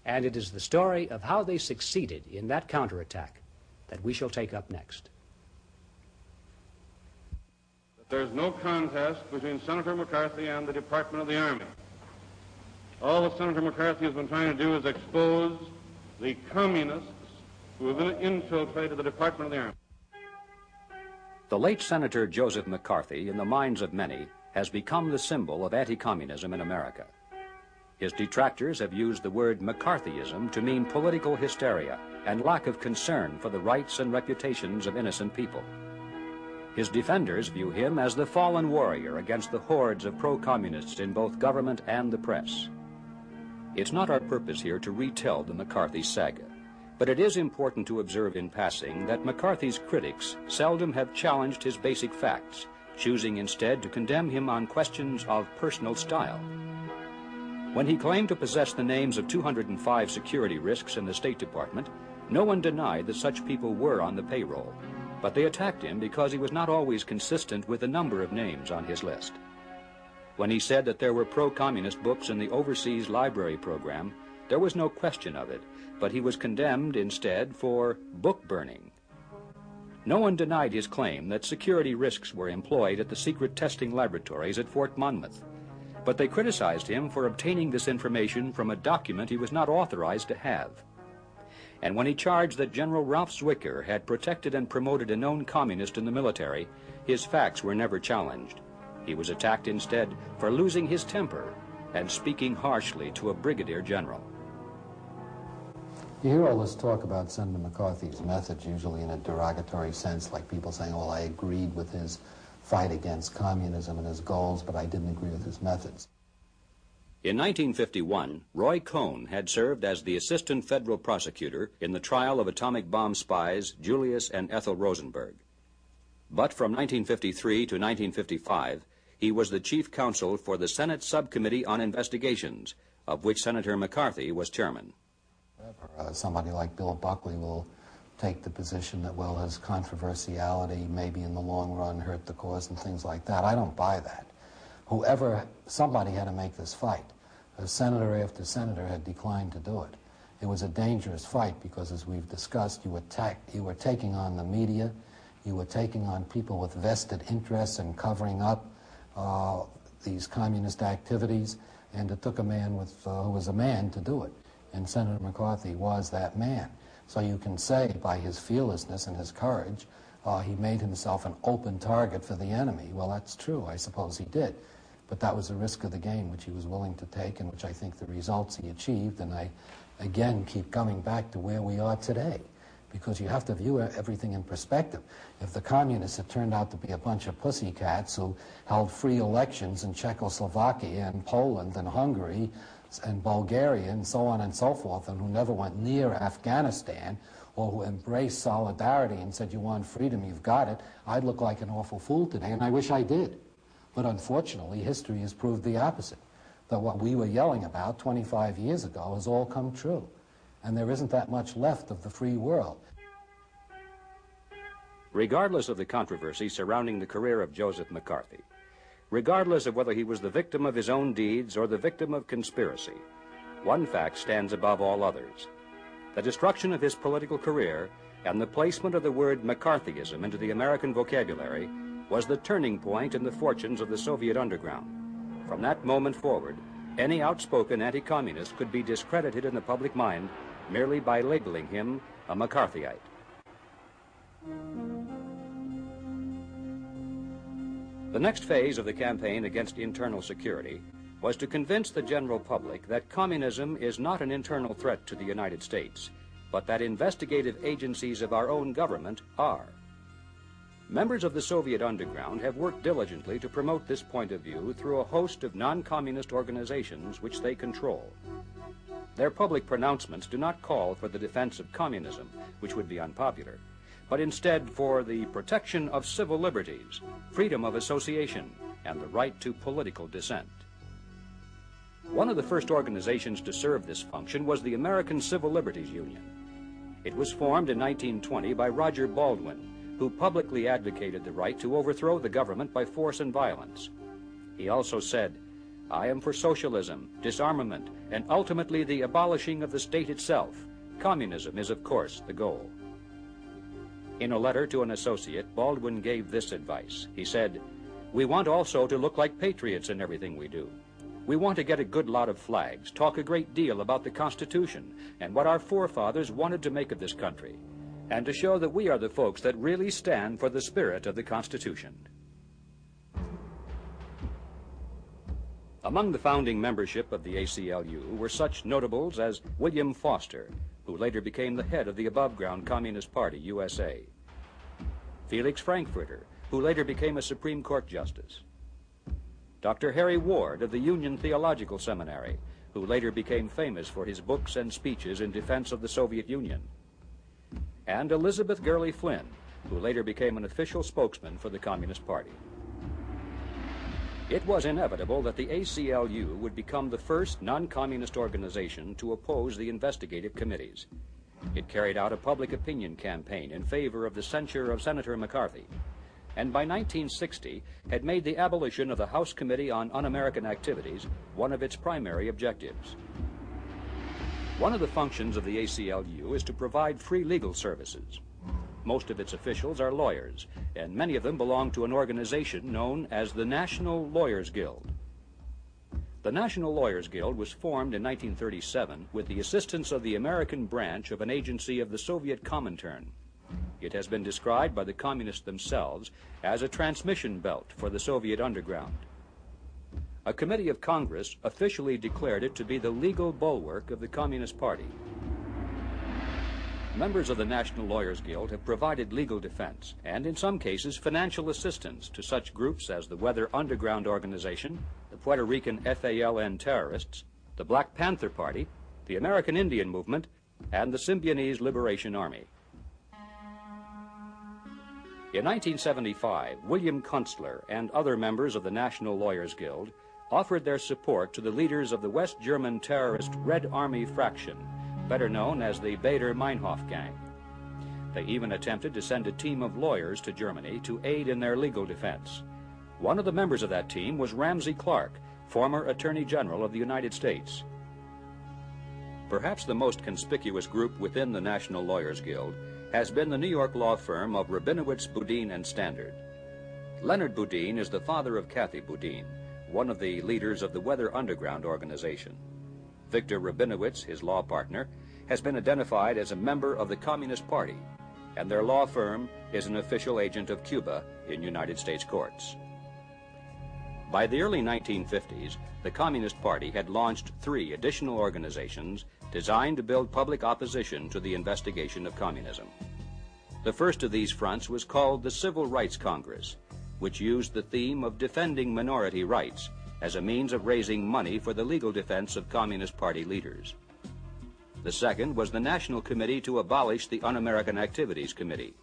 [SPEAKER 8] And it is the story of how they succeeded in that counterattack that we shall take up next.
[SPEAKER 6] There's no contest between Senator McCarthy and the Department of the Army. All that Senator McCarthy has been trying to do is expose the communists who have infiltrated the Department of the Army.
[SPEAKER 9] The late Senator Joseph McCarthy, in the minds of many, has become the symbol of anti-communism in America. His detractors have used the word McCarthyism to mean political hysteria and lack of concern for the rights and reputations of innocent people. His defenders view him as the fallen warrior against the hordes of pro-communists in both government and the press. It's not our purpose here to retell the McCarthy saga, but it is important to observe in passing that McCarthy's critics seldom have challenged his basic facts, choosing instead to condemn him on questions of personal style. When he claimed to possess the names of 205 security risks in the State Department, no one denied that such people were on the payroll, but they attacked him because he was not always consistent with the number of names on his list. When he said that there were pro-communist books in the overseas library program, there was no question of it, but he was condemned instead for book burning. No one denied his claim that security risks were employed at the secret testing laboratories at Fort Monmouth, but they criticized him for obtaining this information from a document he was not authorized to have. And when he charged that General Ralph Zwicker had protected and promoted a known communist in the military, his facts were never challenged. He was attacked instead for losing his temper and speaking harshly to a brigadier general.
[SPEAKER 18] You hear all this talk about Senator McCarthy's methods, usually in a derogatory sense, like people saying, well, I agreed with his fight against communism and his goals, but I didn't agree with his methods.
[SPEAKER 9] In 1951, Roy Cohn had served as the assistant federal prosecutor in the trial of atomic bomb spies Julius and Ethel Rosenberg. But from 1953 to 1955, he was the chief counsel for the Senate Subcommittee on Investigations, of which Senator McCarthy was chairman.
[SPEAKER 18] Somebody like Bill Buckley will take the position that, well, his controversiality maybe in the long run hurt the cause and things like that. I don't buy that. Somebody had to make this fight. Senator after senator had declined to do it. It was a dangerous fight because, as we've discussed, you were taking on the media, you were taking on people with vested interests in covering up these communist activities, and it took a man who was a man to do it. And Senator McCarthy was that man. So you can say by his fearlessness and his courage, he made himself an open target for the enemy. Well, that's true. I suppose he did. But that was a risk of the game which he was willing to take, and which I think the results he achieved. And I, again, keep coming back to where we are today, because you have to view everything in perspective. If the communists had turned out to be a bunch of pussycats who held free elections in Czechoslovakia and Poland and Hungary and Bulgaria and so on and so forth, and who never went near Afghanistan, or who embraced solidarity and said, you want freedom, you've got it, I'd look like an awful fool today, and I wish I did. But unfortunately, history has proved the opposite, that what we were yelling about 25 years ago has all come true, and there isn't that much left of the free world.
[SPEAKER 9] Regardless of the controversy surrounding the career of Joseph McCarthy, regardless of whether he was the victim of his own deeds or the victim of conspiracy, one fact stands above all others: the destruction of his political career and the placement of the word McCarthyism into the American vocabulary was the turning point in the fortunes of the Soviet underground. From that moment forward, any outspoken anti-communist could be discredited in the public mind merely by labeling him a McCarthyite. The next phase of the campaign against internal security was to convince the general public that communism is not an internal threat to the United States, but that investigative agencies of our own government are. Members of the Soviet underground have worked diligently to promote this point of view through a host of non-communist organizations which they control. Their public pronouncements do not call for the defense of communism, which would be unpopular, but instead for the protection of civil liberties, freedom of association, and the right to political dissent. One of the first organizations to serve this function was the American Civil Liberties Union. It was formed in 1920 by Roger Baldwin, who publicly advocated the right to overthrow the government by force and violence. He also said, "I am for socialism, disarmament, and ultimately the abolishing of the state itself. Communism is, of course, the goal." In a letter to an associate, Baldwin gave this advice. He said, "We want also to look like patriots in everything we do. We want to get a good lot of flags, talk a great deal about the Constitution and what our forefathers wanted to make of this country, and to show that we are the folks that really stand for the spirit of the Constitution. Among the founding membership of the ACLU were such notables as William Foster, who later became the head of the above-ground Communist Party, USA, Felix Frankfurter, who later became a Supreme Court justice, Dr. Harry Ward of the Union Theological Seminary, who later became famous for his books and speeches in defense of the Soviet Union, and Elizabeth Gurley Flynn, who later became an official spokesman for the Communist Party. It was inevitable that the ACLU would become the first non-communist organization to oppose the investigative committees. It carried out a public opinion campaign in favor of the censure of Senator McCarthy, and by 1960 had made the abolition of the House Committee on Un-American Activities one of its primary objectives. One of the functions of the ACLU is to provide free legal services. Most of its officials are lawyers, and many of them belong to an organization known as the National Lawyers Guild. The National Lawyers Guild was formed in 1937 with the assistance of the American branch of an agency of the Soviet Comintern. It has been described by the communists themselves as a transmission belt for the Soviet underground. A committee of Congress officially declared it to be the legal bulwark of the Communist Party. Members of the National Lawyers Guild have provided legal defense and, in some cases, financial assistance to such groups as the Weather Underground Organization, the Puerto Rican FALN terrorists, the Black Panther Party, the American Indian Movement, and the Symbionese Liberation Army. In 1975, William Kunstler and other members of the National Lawyers Guild offered their support to the leaders of the West German terrorist Red Army Fraction, better known as the Baader-Meinhof Gang. They even attempted to send a team of lawyers to Germany to aid in their legal defense. One of the members of that team was Ramsey Clark, former Attorney General of the United States. Perhaps the most conspicuous group within the National Lawyers Guild has been the New York law firm of Rabinowitz, Boudin, and Standard. Leonard Boudin is the father of Kathy Boudin, one of the leaders of the Weather Underground organization. Victor Rabinowitz, his law partner, has been identified as a member of the Communist Party, and their law firm is an official agent of Cuba in United States courts. By the early 1950s, the Communist Party had launched 3 additional organizations designed to build public opposition to the investigation of communism. The first of these fronts was called the Civil Rights Congress, which used the theme of defending minority rights as a means of raising money for the legal defense of Communist Party leaders. The second was the National Committee to Abolish the Un-American Activities Committee,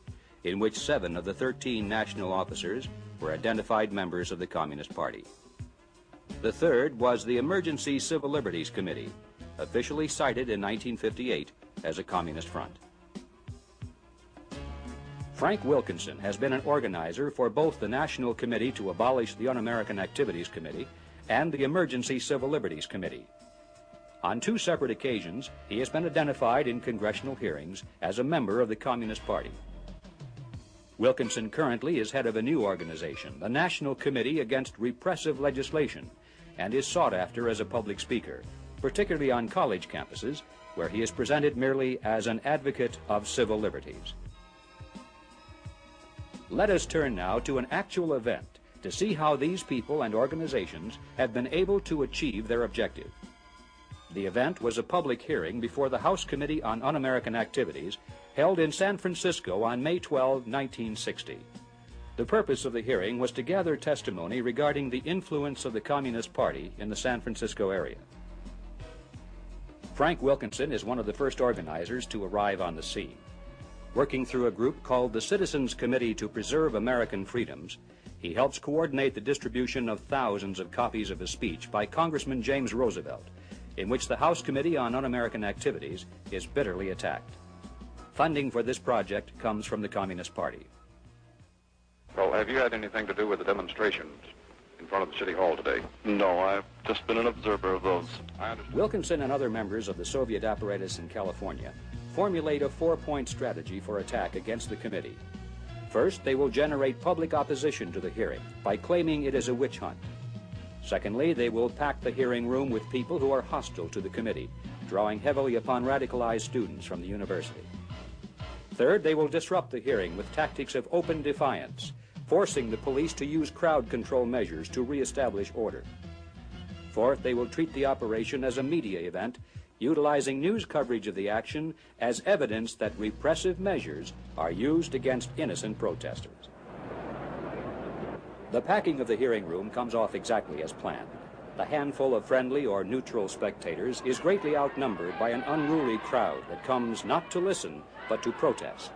[SPEAKER 9] in which 7 of the 13 national officers were identified members of the Communist Party. The third was the Emergency Civil Liberties Committee, officially cited in 1958 as a communist front. Frank Wilkinson has been an organizer for both the National Committee to Abolish the Un-American Activities Committee and the Emergency Civil Liberties Committee. On 2 separate occasions, he has been identified in congressional hearings as a member of the Communist Party. Wilkinson currently is head of a new organization, the National Committee Against Repressive Legislation, and is sought after as a public speaker, particularly on college campuses, where he is presented merely as an advocate of civil liberties. Let us turn now to an actual event to see how these people and organizations have been able to achieve their objective. The event was a public hearing before the House Committee on Un-American Activities, held in San Francisco on May 12, 1960. The purpose of the hearing was to gather testimony regarding the influence of the Communist Party in the San Francisco area. Frank Wilkinson is one of the first organizers to arrive on the scene. Working through a group called the Citizens Committee to Preserve American Freedoms, he helps coordinate the distribution of thousands of copies of his speech by Congressman James Roosevelt, in which the House Committee on Un-American Activities is bitterly attacked. Funding for this project comes from the Communist Party.
[SPEAKER 3] Well, have you had anything to do with the demonstrations in front of the City Hall today?
[SPEAKER 19] No, I've just been an observer of those.
[SPEAKER 3] I understand.
[SPEAKER 9] Wilkinson and other members of the Soviet apparatus in California formulate a 4-point strategy for attack against the committee. First, they will generate public opposition to the hearing by claiming it is a witch hunt.
[SPEAKER 8] Secondly, they will pack the hearing room with people who are hostile to the committee, drawing heavily upon radicalized students from the university. Third, they will disrupt the hearing with tactics of open defiance, forcing the police to use crowd control measures to reestablish order. Fourth, they will treat the operation as a media event, utilizing news coverage of the action as evidence that repressive measures are used against innocent protesters. The packing of the hearing room comes off exactly as planned. The handful of friendly or neutral spectators is greatly outnumbered by an unruly crowd that comes not to listen, but to protest.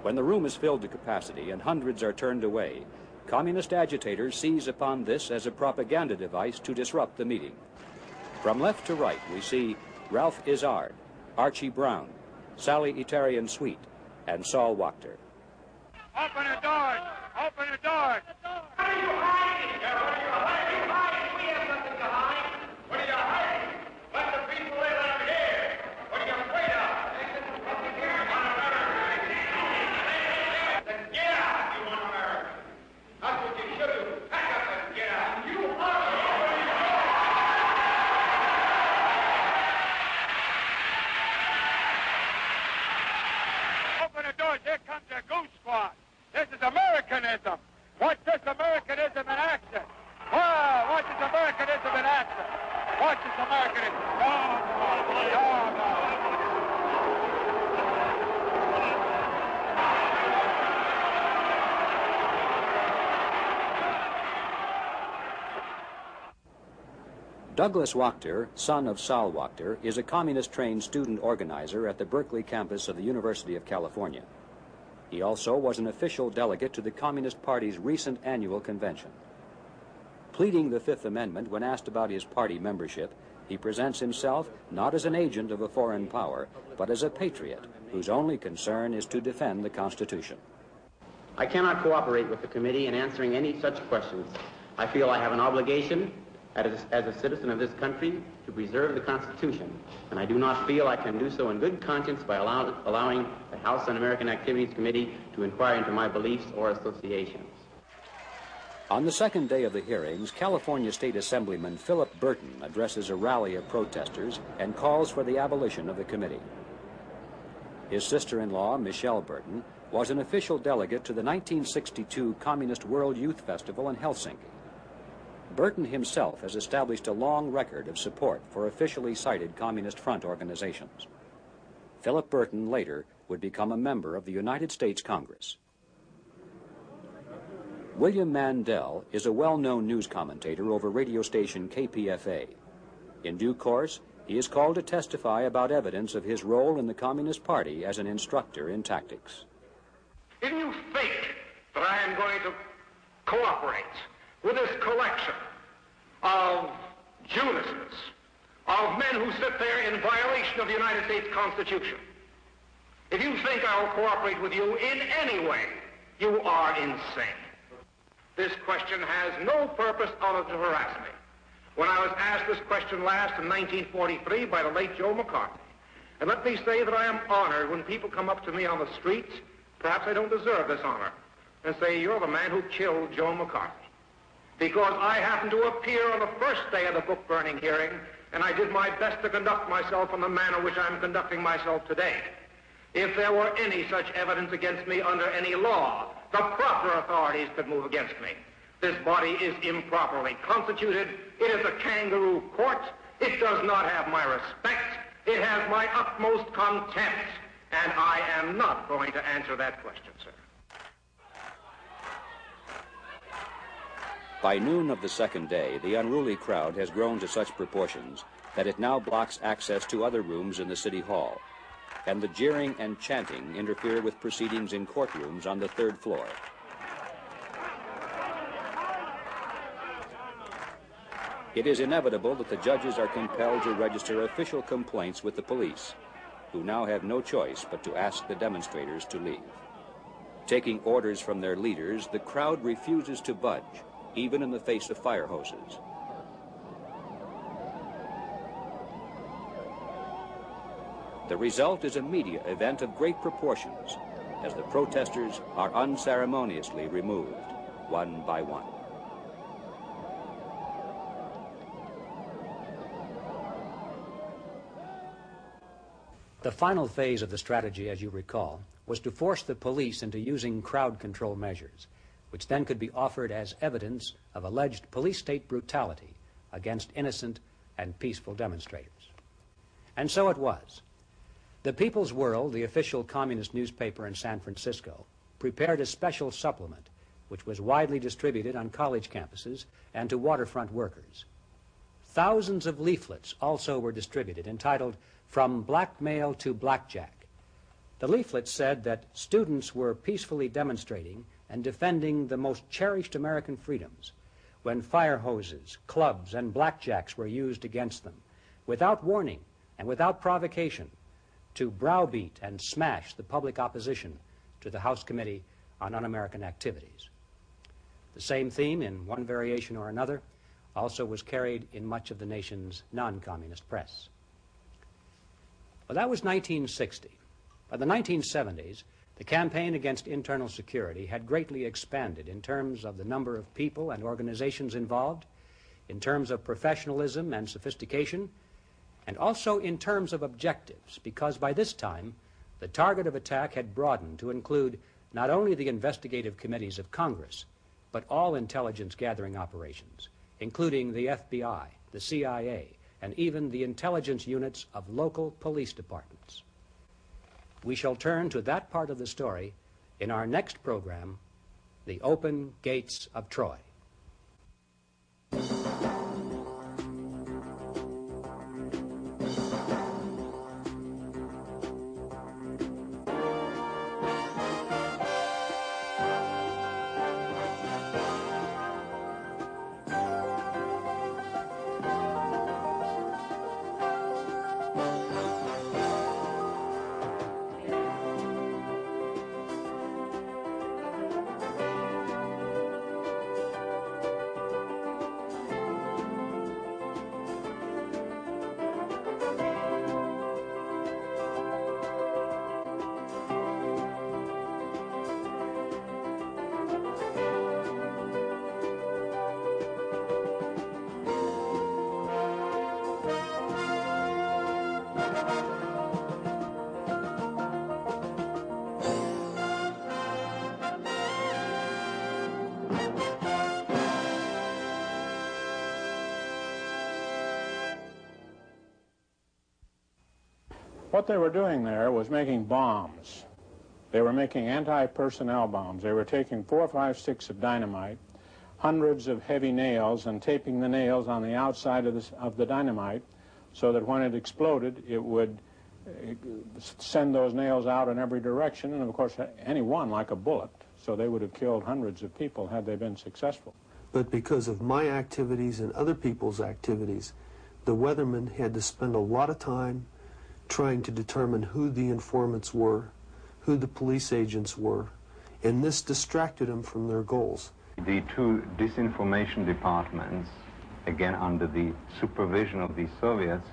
[SPEAKER 8] When the room is filled to capacity and hundreds are turned away, communist agitators seize upon this as a propaganda device to disrupt the meeting. From left to right, we see Ralph Izzard, Archie Brown, Sally Etarian Sweet, and Saul Wachter.
[SPEAKER 20] Open the doors! Open the doors! What are you hiding? What are you hiding? What are you hiding? We have nothing to hide. What are you hiding? Let the people live out here. What are you afraid of? Then get out, you un-American. That's what you should do. Pack up and get out. You are. Open the doors. Here comes the goose squad. This is Americanism. Watch this Americanism in action. Wow, watch this Americanism in action. Watch this Americanism.
[SPEAKER 8] Douglas Wachter, son of Saul Wachter, is a communist-trained student organizer at the Berkeley campus of the University of California. He also was an official delegate to the Communist Party's recent annual convention. Pleading the Fifth Amendment when asked about his party membership, he presents himself not as an agent of a foreign power, but as a patriot whose only concern is to defend the Constitution.
[SPEAKER 21] I cannot cooperate with the committee in answering any such questions. I feel I have an obligation as a citizen of this country to preserve the Constitution, and I do not feel I can do so in good conscience by allowing the House Un-American Activities Committee to inquire into my beliefs or associations.
[SPEAKER 8] On the second day of the hearings, California State Assemblyman Philip Burton addresses a rally of protesters and calls for the abolition of the committee. His sister-in-law, Michelle Burton, was an official delegate to the 1962 Communist World Youth Festival in Helsinki. Burton himself has established a long record of support for officially cited Communist Front organizations. Philip Burton later would become a member of the United States Congress. William Mandel is a well-known news commentator over radio station KPFA. In due course, he is called to testify about evidence of his role in the Communist Party as an instructor in tactics.
[SPEAKER 7] If you think that I am going to cooperate with this collection of Judases, of men who sit there in violation of the United States Constitution, if you think I will cooperate with you in any way, you are insane. This question has no purpose other than to harass me. When I was asked this question last in 1943 by the late Joe McCarthy, and let me say that I am honored when people come up to me on the streets, perhaps I don't deserve this honor, and say, you're the man who killed Joe McCarthy. Because I happened to appear on the first day of the book-burning hearing, and I did my best to conduct myself in the manner which I'm conducting myself today. If there were any such evidence against me under any law, the proper authorities could move against me. This body is improperly constituted. It is a kangaroo court. It does not have my respect. It has my utmost contempt. And I am not going to answer that question, sir.
[SPEAKER 8] By noon of the second day, the unruly crowd has grown to such proportions that it now blocks access to other rooms in the City Hall, and the jeering and chanting interfere with proceedings in courtrooms on the third floor. It is inevitable that the judges are compelled to register official complaints with the police, who now have no choice but to ask the demonstrators to leave. Taking orders from their leaders, the crowd refuses to budge, even in the face of fire hoses. The result is a media event of great proportions, as the protesters are unceremoniously removed, one by one. The final phase of the strategy, as you recall, was to force the police into using crowd control measures, which then could be offered as evidence of alleged police-state brutality against innocent and peaceful demonstrators. And so it was. The People's World, the official communist newspaper in San Francisco, prepared a special supplement which was widely distributed on college campuses and to waterfront workers. Thousands of leaflets also were distributed entitled "From Blackmail to Blackjack." The leaflets said that students were peacefully demonstrating and defending the most cherished American freedoms when fire hoses, clubs, and blackjacks were used against them, without warning and without provocation, to browbeat and smash the public opposition to the House Committee on Un-American Activities. The same theme, in one variation or another, also was carried in much of the nation's non-communist press. Well, that was 1960. By the 1970s, the campaign against internal security had greatly expanded in terms of the number of people and organizations involved, in terms of professionalism and sophistication, and also in terms of objectives, because by this time, the target of attack had broadened to include not only the investigative committees of Congress, but all intelligence gathering operations, including the FBI, the CIA, and even the intelligence units of local police departments. We shall turn to that part of the story in our next program, The Open Gates of Troy.
[SPEAKER 5] What they were doing there was making bombs. They were making anti-personnel bombs. They were taking 4 or 5 sticks of dynamite, hundreds of heavy nails, and taping the nails on the outside of the dynamite so that when it exploded, it would send those nails out in every direction, and of course, any one like a bullet. So they would have killed hundreds of people had they been successful.
[SPEAKER 12] But because of my activities and other people's activities, the weathermen had to spend a lot of time trying to determine who the informants were, who the police agents were, and this distracted them from their goals.
[SPEAKER 1] The two disinformation departments, again under the supervision of the Soviets,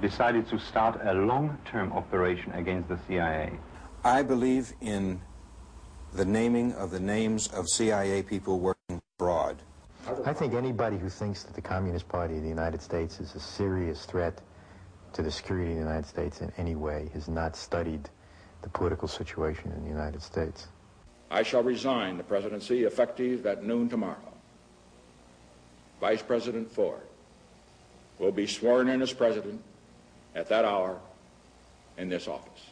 [SPEAKER 1] decided to start a long-term operation against the CIA.
[SPEAKER 22] I believe in the naming of the names of CIA people working abroad.
[SPEAKER 23] I think anybody who thinks that the Communist Party of the United States is a serious threat to the security of the United States in any way has not studied the political situation in the United States.
[SPEAKER 24] I shall resign the presidency effective at noon tomorrow. Vice President Ford will be sworn in as president at that hour in this office.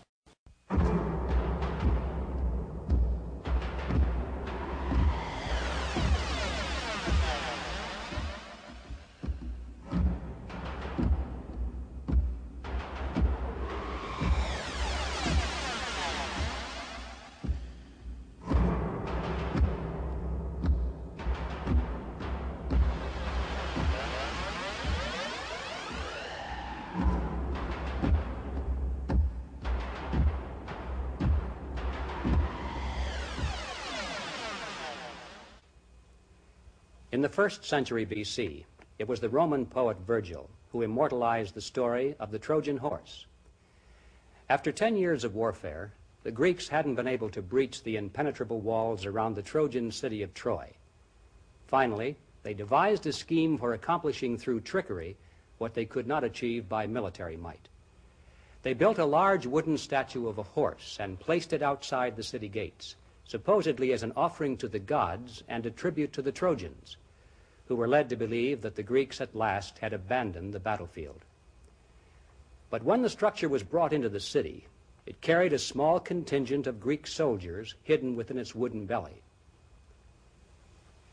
[SPEAKER 8] In the 1st century BC, it was the Roman poet Virgil who immortalized the story of the Trojan horse. After 10 years of warfare, the Greeks hadn't been able to breach the impenetrable walls around the Trojan city of Troy. Finally, they devised a scheme for accomplishing through trickery what they could not achieve by military might. They built a large wooden statue of a horse and placed it outside the city gates, supposedly as an offering to the gods and a tribute to the Trojans, who were led to believe that the Greeks at last had abandoned the battlefield. But when the structure was brought into the city, it carried a small contingent of Greek soldiers hidden within its wooden belly.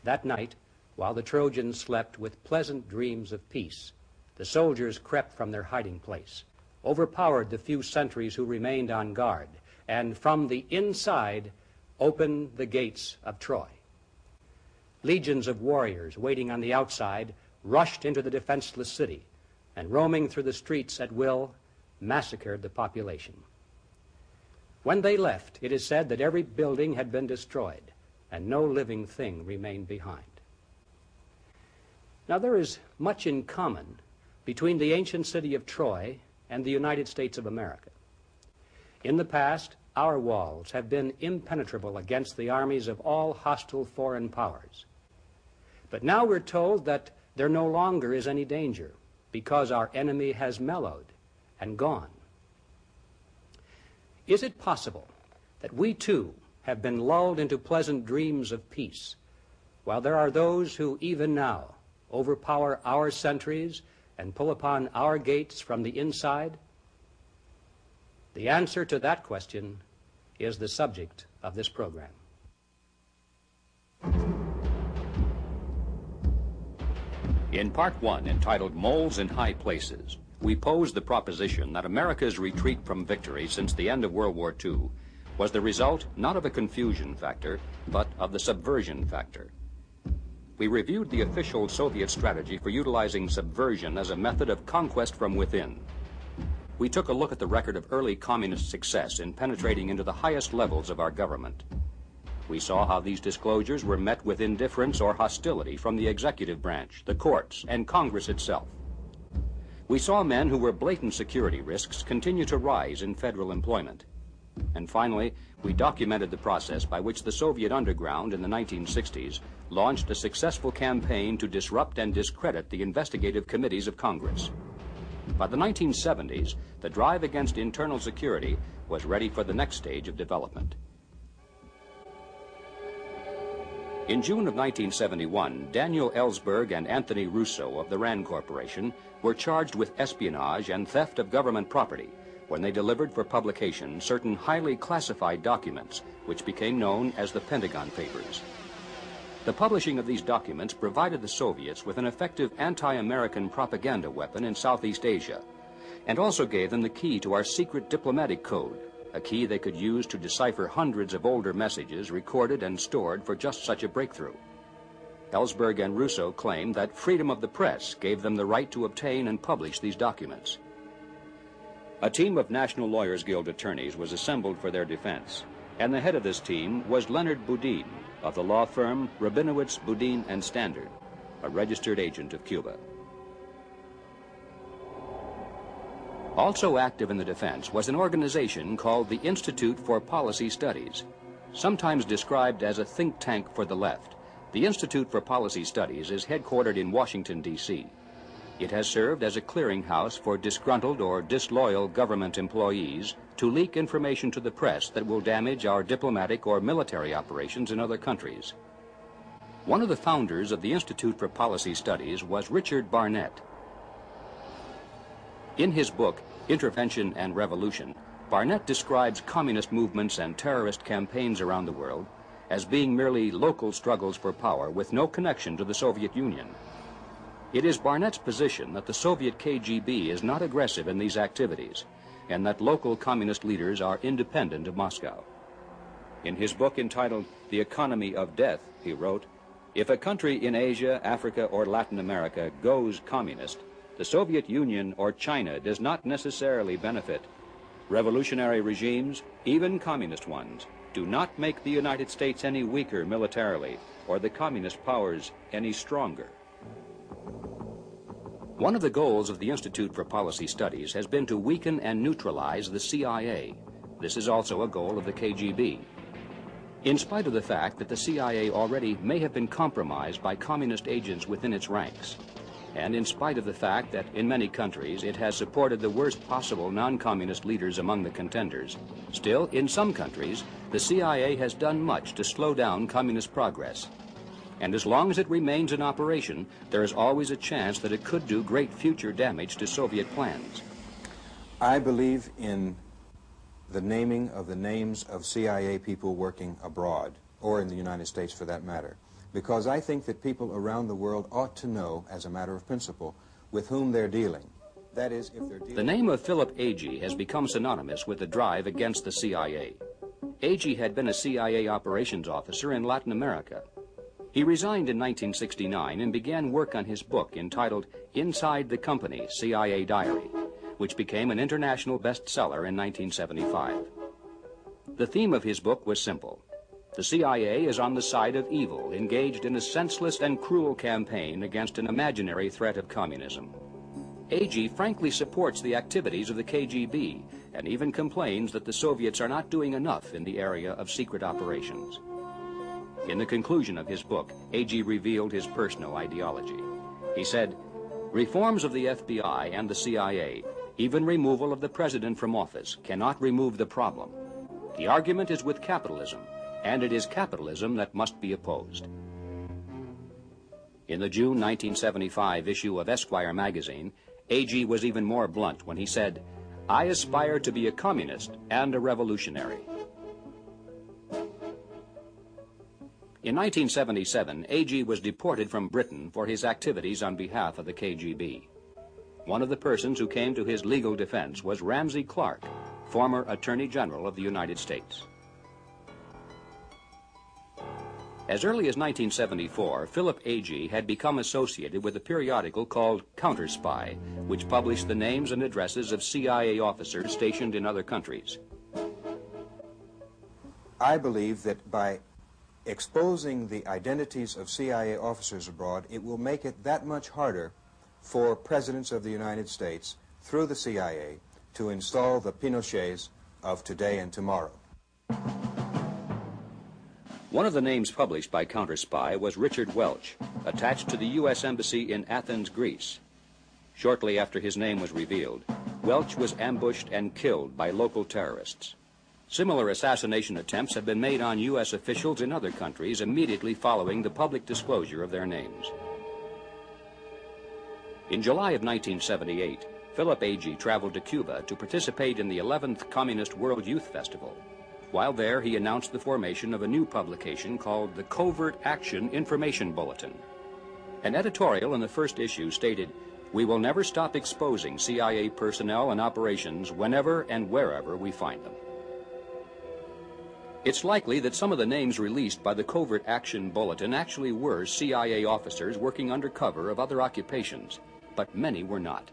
[SPEAKER 8] That night, while the Trojans slept with pleasant dreams of peace, the soldiers crept from their hiding place, overpowered the few sentries who remained on guard, and from the inside opened the gates of Troy. Legions of warriors waiting on the outside rushed into the defenseless city, and roaming through the streets at will, massacred the population. When they left, it is said that every building had been destroyed, and no living thing remained behind. Now, there is much in common between the ancient city of Troy and the United States of America. In the past, our walls have been impenetrable against the armies of all hostile foreign powers. But now we're told that there no longer is any danger because our enemy has mellowed and gone. Is it possible that we too have been lulled into pleasant dreams of peace, while there are those who even now overpower our sentries and pull upon our gates from the inside? The answer to that question is the subject of this program.
[SPEAKER 9] In Part 1, entitled Moles in High Places, we pose the proposition that America's retreat from victory since the end of World War II was the result not of a confusion factor, but of the subversion factor. We reviewed the official Soviet strategy for utilizing subversion as a method of conquest from within. We took a look at the record of early communist success in penetrating into the highest levels of our government. We saw how these disclosures were met with indifference or hostility from the executive branch, the courts, and Congress itself. We saw men who were blatant security risks continue to rise in federal employment. And finally, we documented the process by which the Soviet underground in the 1960s launched a successful campaign to disrupt and discredit the investigative committees of Congress. By the 1970s, the drive against internal security was ready for the next stage of development. In June of 1971, Daniel Ellsberg and Anthony Russo of the RAND Corporation were charged with espionage and theft of government property when they delivered for publication certain highly classified documents, which became known as the Pentagon Papers. The publishing of these documents provided the Soviets with an effective anti-American propaganda weapon in Southeast Asia, and also gave them the key to our secret diplomatic code, a key they could use to decipher hundreds of older messages recorded and stored for just such a breakthrough. Ellsberg and Russo claimed that freedom of the press gave them the right to obtain and publish these documents. A team of National Lawyers Guild attorneys was assembled for their defense, and the head of this team was Leonard Boudin of the law firm Rabinowitz, Boudin and Standard, a registered agent of Cuba. Also active in the defense was an organization called the Institute for Policy Studies. Sometimes described as a think tank for the left, the Institute for Policy Studies is headquartered in Washington, D.C. It has served as a clearinghouse for disgruntled or disloyal government employees to leak information to the press that will damage our diplomatic or military operations in other countries. One of the founders of the Institute for Policy Studies was Richard Barnett. In his book, Intervention and Revolution, Barnett describes communist movements and terrorist campaigns around the world as being merely local struggles for power with no connection to the Soviet Union. It is Barnett's position that the Soviet KGB is not aggressive in these activities, and that local communist leaders are independent of Moscow. In his book entitled The Economy of Death, he wrote, "If a country in Asia, Africa, or Latin America goes communist, the Soviet Union or China does not necessarily benefit. Revolutionary regimes, even communist ones, do not make the United States any weaker militarily or the communist powers any stronger." One of the goals of the Institute for Policy Studies has been to weaken and neutralize the CIA. This is also a goal of the KGB. In spite of the fact that the CIA already may have been compromised by communist agents within its ranks, And in spite of the fact that in many countries it has supported the worst possible non-communist leaders among the contenders, still, in some countries, the CIA has done much to slow down communist progress. And as long as it remains in operation, there is always a chance that it could do great future damage to Soviet plans.
[SPEAKER 22] I believe in the naming of the names of CIA people working abroad, or in the United States for that matter, because I think that people around the world ought to know, as a matter of principle, with whom they're dealing. That is, if they're dealing...
[SPEAKER 9] The name of Philip Agee has become synonymous with the drive against the CIA. Agee had been a CIA operations officer in Latin America. He resigned in 1969 and began work on his book entitled Inside the Company, CIA Diary, which became an international bestseller in 1975. The theme of his book was simple. The CIA is on the side of evil, engaged in a senseless and cruel campaign against an imaginary threat of communism. Agee frankly supports the activities of the KGB and even complains that the Soviets are not doing enough in the area of secret operations. In the conclusion of his book, Agee revealed his personal ideology. He said, "Reforms of the FBI and the CIA, even removal of the president from office, cannot remove the problem. The argument is with capitalism, and it is capitalism that must be opposed." In the June 1975 issue of Esquire magazine, Agee was even more blunt when he said, "I aspire to be a communist and a revolutionary." In 1977, Agee was deported from Britain for his activities on behalf of the KGB. One of the persons who came to his legal defense was Ramsey Clark, former Attorney General of the United States. As early as 1974, Philip Agee had become associated with a periodical called Counterspy, which published the names and addresses of CIA officers stationed in other countries.
[SPEAKER 22] I believe that by exposing the identities of CIA officers abroad, it will make it that much harder for presidents of the United States, through the CIA, to install the Pinochets of today and tomorrow.
[SPEAKER 9] One of the names published by Counterspy was Richard Welch, attached to the U.S. Embassy in Athens, Greece. Shortly after his name was revealed, Welch was ambushed and killed by local terrorists. Similar assassination attempts have been made on U.S. officials in other countries immediately following the public disclosure of their names. In July of 1978, Philip Agee traveled to Cuba to participate in the 11th Communist World Youth Festival. While there, he announced the formation of a new publication called the Covert Action Information Bulletin. An editorial in the first issue stated, "We will never stop exposing CIA personnel and operations whenever and wherever we find them." It's likely that some of the names released by the Covert Action Bulletin actually were CIA officers working under cover of other occupations, but many were not.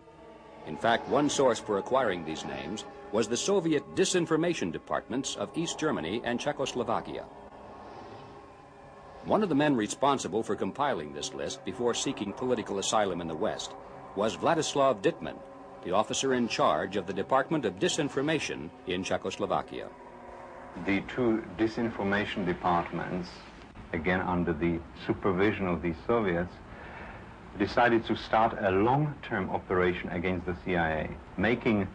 [SPEAKER 9] In fact, one source for acquiring these names was the Soviet disinformation departments of East Germany and Czechoslovakia. One of the men responsible for compiling this list before seeking political asylum in the West was Vladislav Dittman, the officer in charge of the Department of Disinformation in Czechoslovakia.
[SPEAKER 1] The two disinformation departments, again under the supervision of the Soviets, decided to start a long-term operation against the CIA, making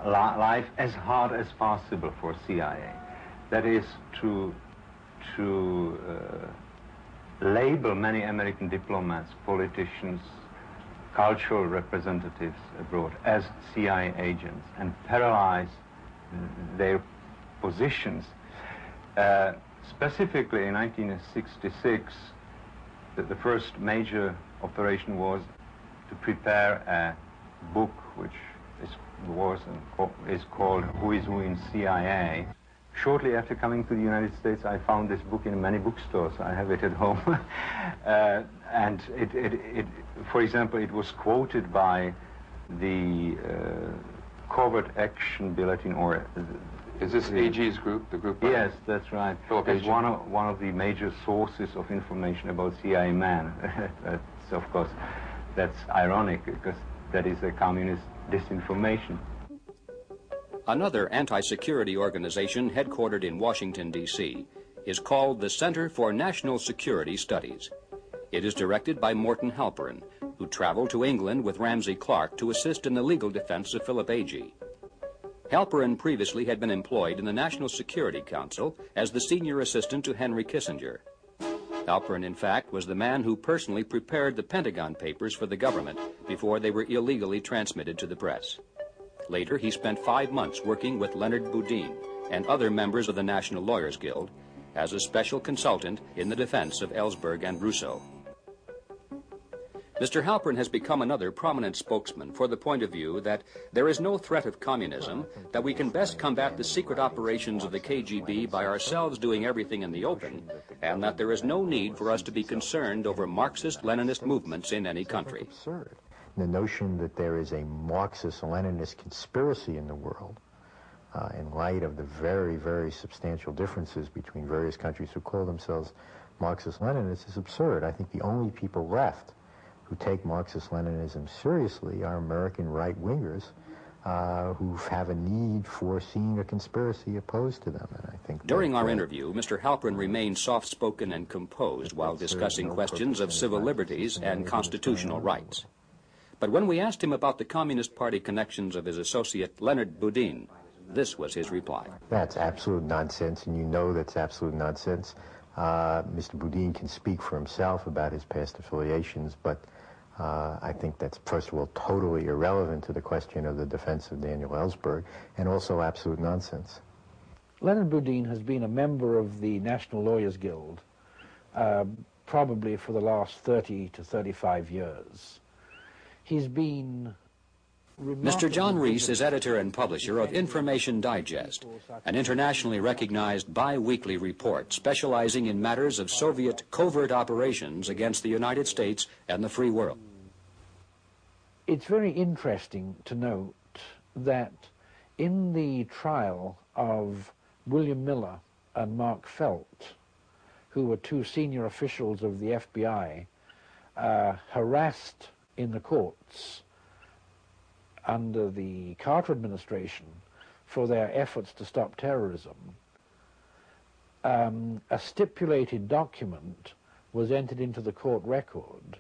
[SPEAKER 1] life as hard as possible for CIA. That is to label many American diplomats, politicians, cultural representatives abroad as CIA agents and paralyze their positions. Specifically in 1966, the first major operation was to prepare a book which is called Who is Who in CIA. Shortly after coming to the United States, I found this book in many bookstores. I have it at home. And for example, it was quoted by the Covert Action Bulletin, or
[SPEAKER 22] is this Agee's group, the group?
[SPEAKER 1] Yes, that's right. It's one of the major sources of information about CIA man. That's, of course, that's ironic because that is a communist disinformation.
[SPEAKER 9] Another anti-security organization headquartered in Washington, D.C., is called the Center for National Security Studies. It is directed by Morton Halperin, who traveled to England with Ramsey Clark to assist in the legal defense of Philip Agee. Halperin previously had been employed in the National Security Council as the senior assistant to Henry Kissinger. Halperin, in fact, was the man who personally prepared the Pentagon Papers for the government before they were illegally transmitted to the press. Later, he spent 5 months working with Leonard Boudin and other members of the National Lawyers Guild as a special consultant in the defense of Ellsberg and Rousseau. Mr. Halperin has become another prominent spokesman for the point of view that there is no threat of communism, that we can best combat the secret operations of the KGB by ourselves doing everything in the open, and that there is no need for us to be concerned over Marxist-Leninist movements in any country.
[SPEAKER 23] Absurd. The notion that there is a Marxist-Leninist conspiracy in the world, in light of the very, very substantial differences between various countries who call themselves Marxist-Leninists, is absurd. I think the only people left who take Marxist-Leninism seriously are American right-wingers who have a need for seeing a conspiracy opposed to them. And I think
[SPEAKER 9] during our interview, Mr. Halperin remained soft-spoken and composed while discussing questions of civil liberties and constitutional rights. But when we asked him about the Communist Party connections of his associate Leonard Boudin, this was his reply.
[SPEAKER 23] That's absolute nonsense, and you know that's absolute nonsense. Mr. Boudin can speak for himself about his past affiliations, but I think that's, first of all, totally irrelevant to the question of the defense of Daniel Ellsberg, and also absolute nonsense.
[SPEAKER 4] Leonard Boudin has been a member of the National Lawyers Guild probably for the last 30 to 35 years. He's been...
[SPEAKER 9] Mr. John Reese is editor and publisher of Information Digest, an internationally recognized bi-weekly report specializing in matters of Soviet covert operations against the United States and the free world.
[SPEAKER 4] It's very interesting to note that in the trial of William Miller and Mark Felt, who were two senior officials of the FBI, harassed in the courts under the Carter administration for their efforts to stop terrorism, a stipulated document was entered into the court record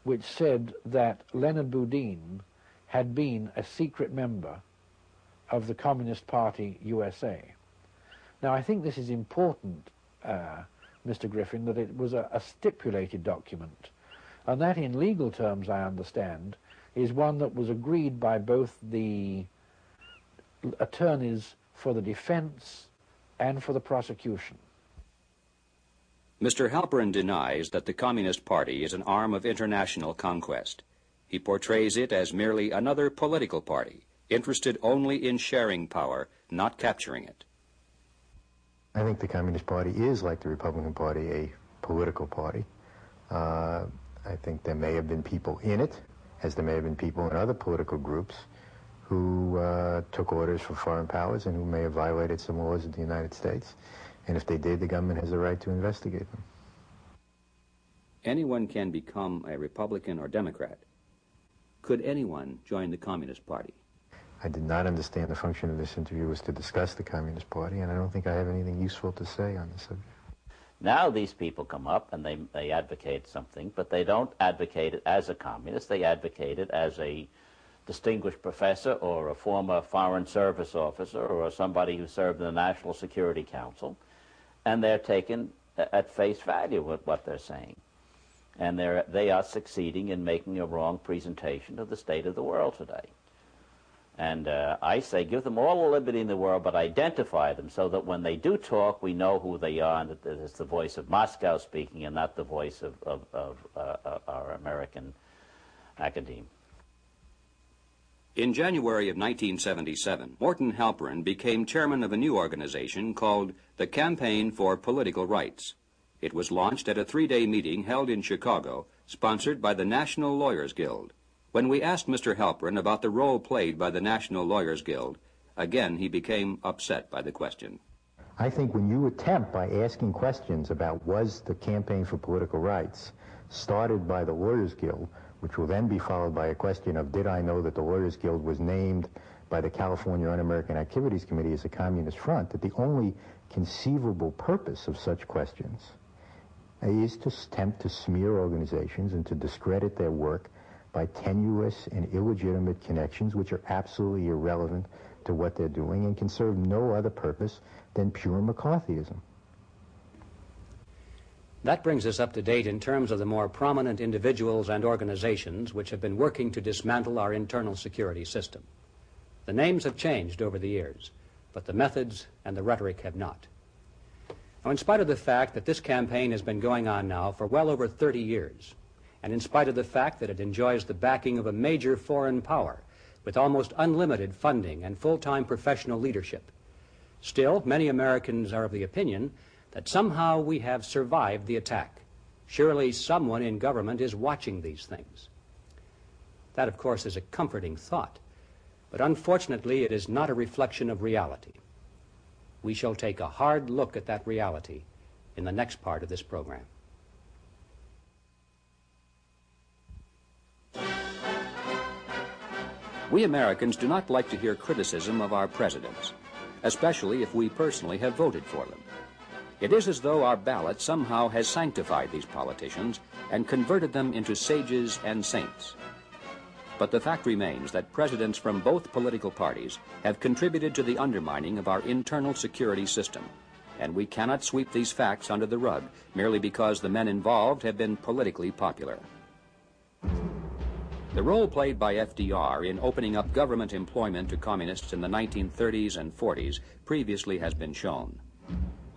[SPEAKER 4] which said that Leonard Boudin had been a secret member of the Communist Party USA. Now, I think this is important, Mr. Griffin, that it was a stipulated document, and that in legal terms, I understand, is one that was agreed by both the attorneys for the defense and for the prosecution.
[SPEAKER 9] Mr. Halperin denies that the Communist Party is an arm of international conquest. He portrays it as merely another political party, interested only in sharing power, not capturing it.
[SPEAKER 23] I think the Communist Party is, like the Republican Party, a political party. I think there may have been people in it, as there may have been people in other political groups, who took orders from foreign powers and who may have violated some laws of the United States. And if they did, the government has a right to investigate them.
[SPEAKER 9] Anyone can become a Republican or Democrat. Could anyone join the Communist Party?
[SPEAKER 23] I did not understand the function of this interview was to discuss the Communist Party, and I don't think I have anything useful to say on the subject.
[SPEAKER 11] Now these people come up and they advocate something, but they don't advocate it as a communist. They advocate it as a distinguished professor or a former Foreign Service officer or somebody who served in the National Security Council, and they're taken at face value with what they're saying. And they are succeeding in making a wrong presentation of the state of the world today. And I say give them all the liberty in the world, but identify them so that when they do talk, we know who they are and that it's the voice of Moscow speaking and not the voice of our American academe.
[SPEAKER 9] In January of 1977, Morton Halperin became chairman of a new organization called the Campaign for Political Rights. It was launched at a 3-day meeting held in Chicago, sponsored by the National Lawyers Guild. When we asked Mr. Halperin about the role played by the National Lawyers Guild, again he became upset by the question.
[SPEAKER 23] I think when you attempt by asking questions about was the Campaign for Political Rights started by the Lawyers Guild, which will then be followed by a question of did I know that the Lawyers Guild was named by the California Un-American Activities Committee as a communist front, that the only conceivable purpose of such questions is to attempt to smear organizations and to discredit their work by tenuous and illegitimate connections which are absolutely irrelevant to what they're doing and can serve no other purpose than pure McCarthyism.
[SPEAKER 8] That brings us up to date in terms of the more prominent individuals and organizations which have been working to dismantle our internal security system. The names have changed over the years, but the methods and the rhetoric have not. Now, in spite of the fact that this campaign has been going on now for well over 30 years, and in spite of the fact that it enjoys the backing of a major foreign power with almost unlimited funding and full-time professional leadership, still, many Americans are of the opinion that somehow we have survived the attack. Surely someone in government is watching these things. That, of course, is a comforting thought, but unfortunately it is not a reflection of reality. We shall take a hard look at that reality in the next part of this program.
[SPEAKER 9] We Americans do not like to hear criticism of our presidents, especially if we personally have voted for them. It is as though our ballot somehow has sanctified these politicians and converted them into sages and saints. But the fact remains that presidents from both political parties have contributed to the undermining of our internal security system, and we cannot sweep these facts under the rug merely because the men involved have been politically popular. The role played by FDR in opening up government employment to communists in the 1930s and 40s previously has been shown.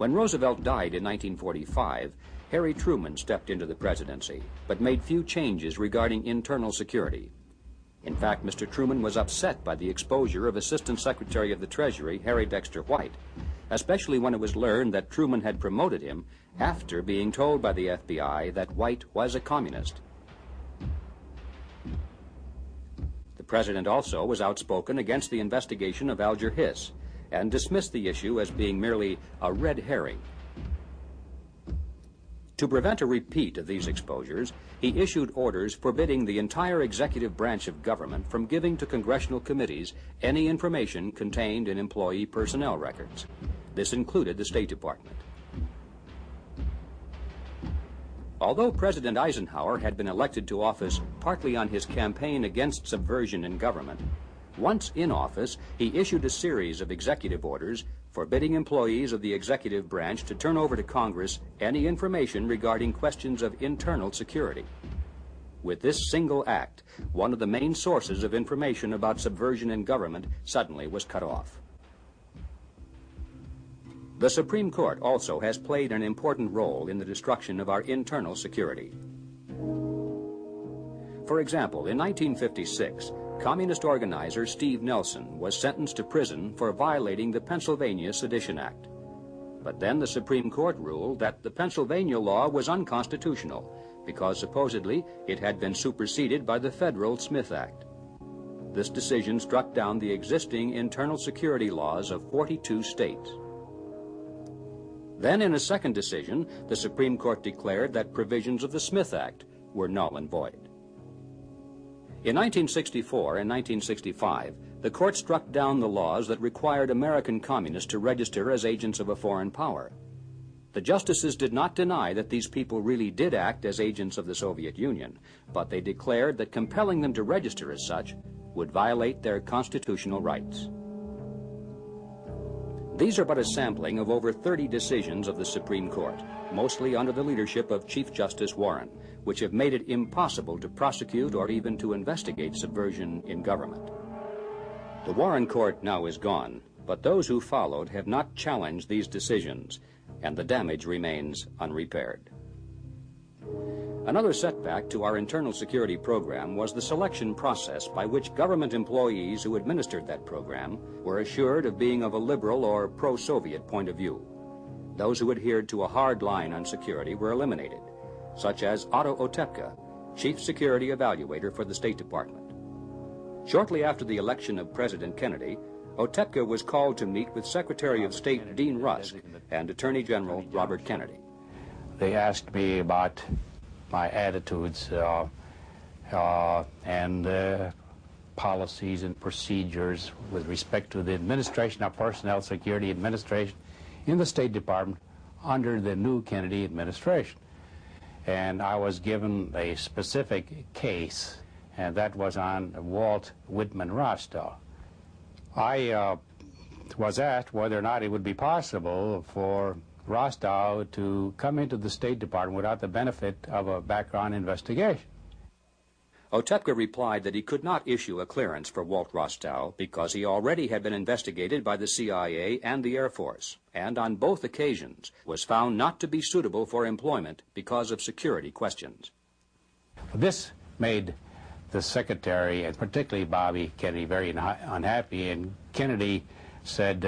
[SPEAKER 9] When Roosevelt died in 1945, Harry Truman stepped into the presidency, but made few changes regarding internal security. In fact, Mr. Truman was upset by the exposure of Assistant Secretary of the Treasury, Harry Dexter White, especially when it was learned that Truman had promoted him after being told by the FBI that White was a communist. The president also was outspoken against the investigation of Alger Hiss and dismissed the issue as being merely a red herring. To prevent a repeat of these exposures, he issued orders forbidding the entire executive branch of government from giving to congressional committees any information contained in employee personnel records. This included the State Department. Although President Eisenhower had been elected to office partly on his campaign against subversion in government, once in office, he issued a series of executive orders forbidding employees of the executive branch to turn over to Congress any information regarding questions of internal security. With this single act, one of the main sources of information about subversion in government suddenly was cut off. The Supreme Court also has played an important role in the destruction of our internal security. For example, in 1956, Communist organizer Steve Nelson was sentenced to prison for violating the Pennsylvania Sedition Act. But then the Supreme Court ruled that the Pennsylvania law was unconstitutional because supposedly it had been superseded by the federal Smith Act. This decision struck down the existing internal security laws of 42 states. Then in a second decision, the Supreme Court declared that provisions of the Smith Act were null and void. In 1964 and 1965, the court struck down the laws that required American communists to register as agents of a foreign power. The justices did not deny that these people really did act as agents of the Soviet Union, but they declared that compelling them to register as such would violate their constitutional rights. These are but a sampling of over 30 decisions of the Supreme Court, mostly under the leadership of Chief Justice Warren, which have made it impossible to prosecute or even to investigate subversion in government. The Warren Court now is gone, but those who followed have not challenged these decisions, and the damage remains unrepaired. Another setback to our internal security program was the selection process by which government employees who administered that program were assured of being of a liberal or pro-Soviet point of view. Those who adhered to a hard line on security were eliminated, such as Otto Otepka, Chief Security Evaluator for the State Department. Shortly after the election of President Kennedy, Otepka was called to meet with Secretary of State Dean Rusk and Attorney General Robert Kennedy.
[SPEAKER 2] They asked me about my attitudes and policies and procedures with respect to the administration of personnel security administration in the State Department under the new Kennedy administration. and I was given a specific case, and that was on Walt Whitman Rostow. I was asked whether or not it would be possible for Rostow to come into the State Department without the benefit of a background investigation.
[SPEAKER 9] Otepka replied that he could not issue a clearance for Walt Rostow because he already had been investigated by the CIA and the Air Force, and on both occasions was found not to be suitable for employment because of security questions.
[SPEAKER 2] This made the secretary, and particularly Bobby Kennedy, very unhappy, and Kennedy said,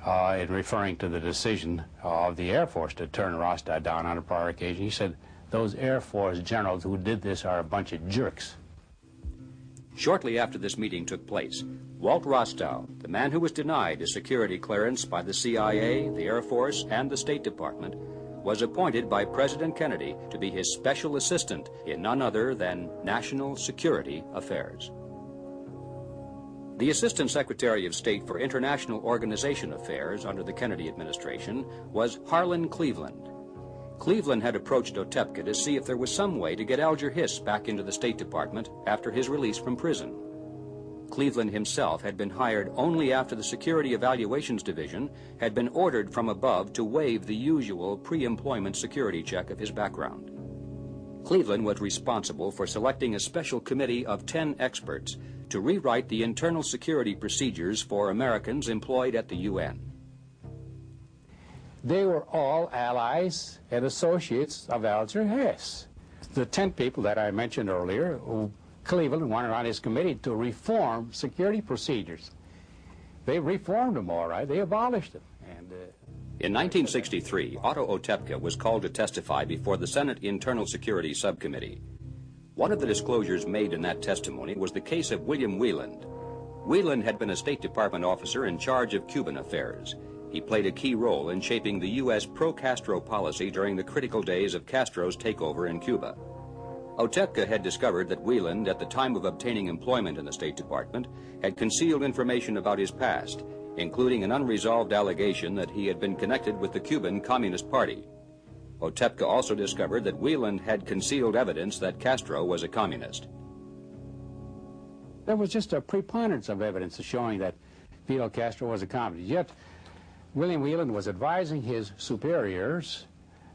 [SPEAKER 2] in referring to the decision of the Air Force to turn Rostow down on a prior occasion, he said, "Those Air Force generals who did this are a bunch of jerks."
[SPEAKER 9] Shortly after this meeting took place, Walt Rostow, the man who was denied a security clearance by the CIA, the Air Force, and the State Department, was appointed by President Kennedy to be his special assistant in none other than national security affairs. The Assistant Secretary of State for International Organization Affairs under the Kennedy administration was Harlan Cleveland. Cleveland had approached Otepka to see if there was some way to get Alger Hiss back into the State Department after his release from prison. Cleveland himself had been hired only after the Security Evaluations Division had been ordered from above to waive the usual pre-employment security check of his background. Cleveland was responsible for selecting a special committee of 10 experts to rewrite the internal security procedures for Americans employed at the UN.
[SPEAKER 2] They were all allies and associates of Alger Hiss. The 10 people that I mentioned earlier, who Cleveland wanted on his committee to reform security procedures. They reformed them all right. They abolished them.
[SPEAKER 9] In 1963, Otto Otepka was called to testify before the Senate Internal Security Subcommittee. One of the disclosures made in that testimony was the case of William Wieland. Wieland had been a State Department officer in charge of Cuban affairs. He played a key role in shaping the U.S. pro-Castro policy during the critical days of Castro's takeover in Cuba. Otepka had discovered that Wieland, at the time of obtaining employment in the State Department, had concealed information about his past, including an unresolved allegation that he had been connected with the Cuban Communist Party. Otepka also discovered that Wieland had concealed evidence that Castro was a communist.
[SPEAKER 2] There was just a preponderance of evidence showing that Fidel Castro was a communist. Yet, William Wieland was advising his superiors,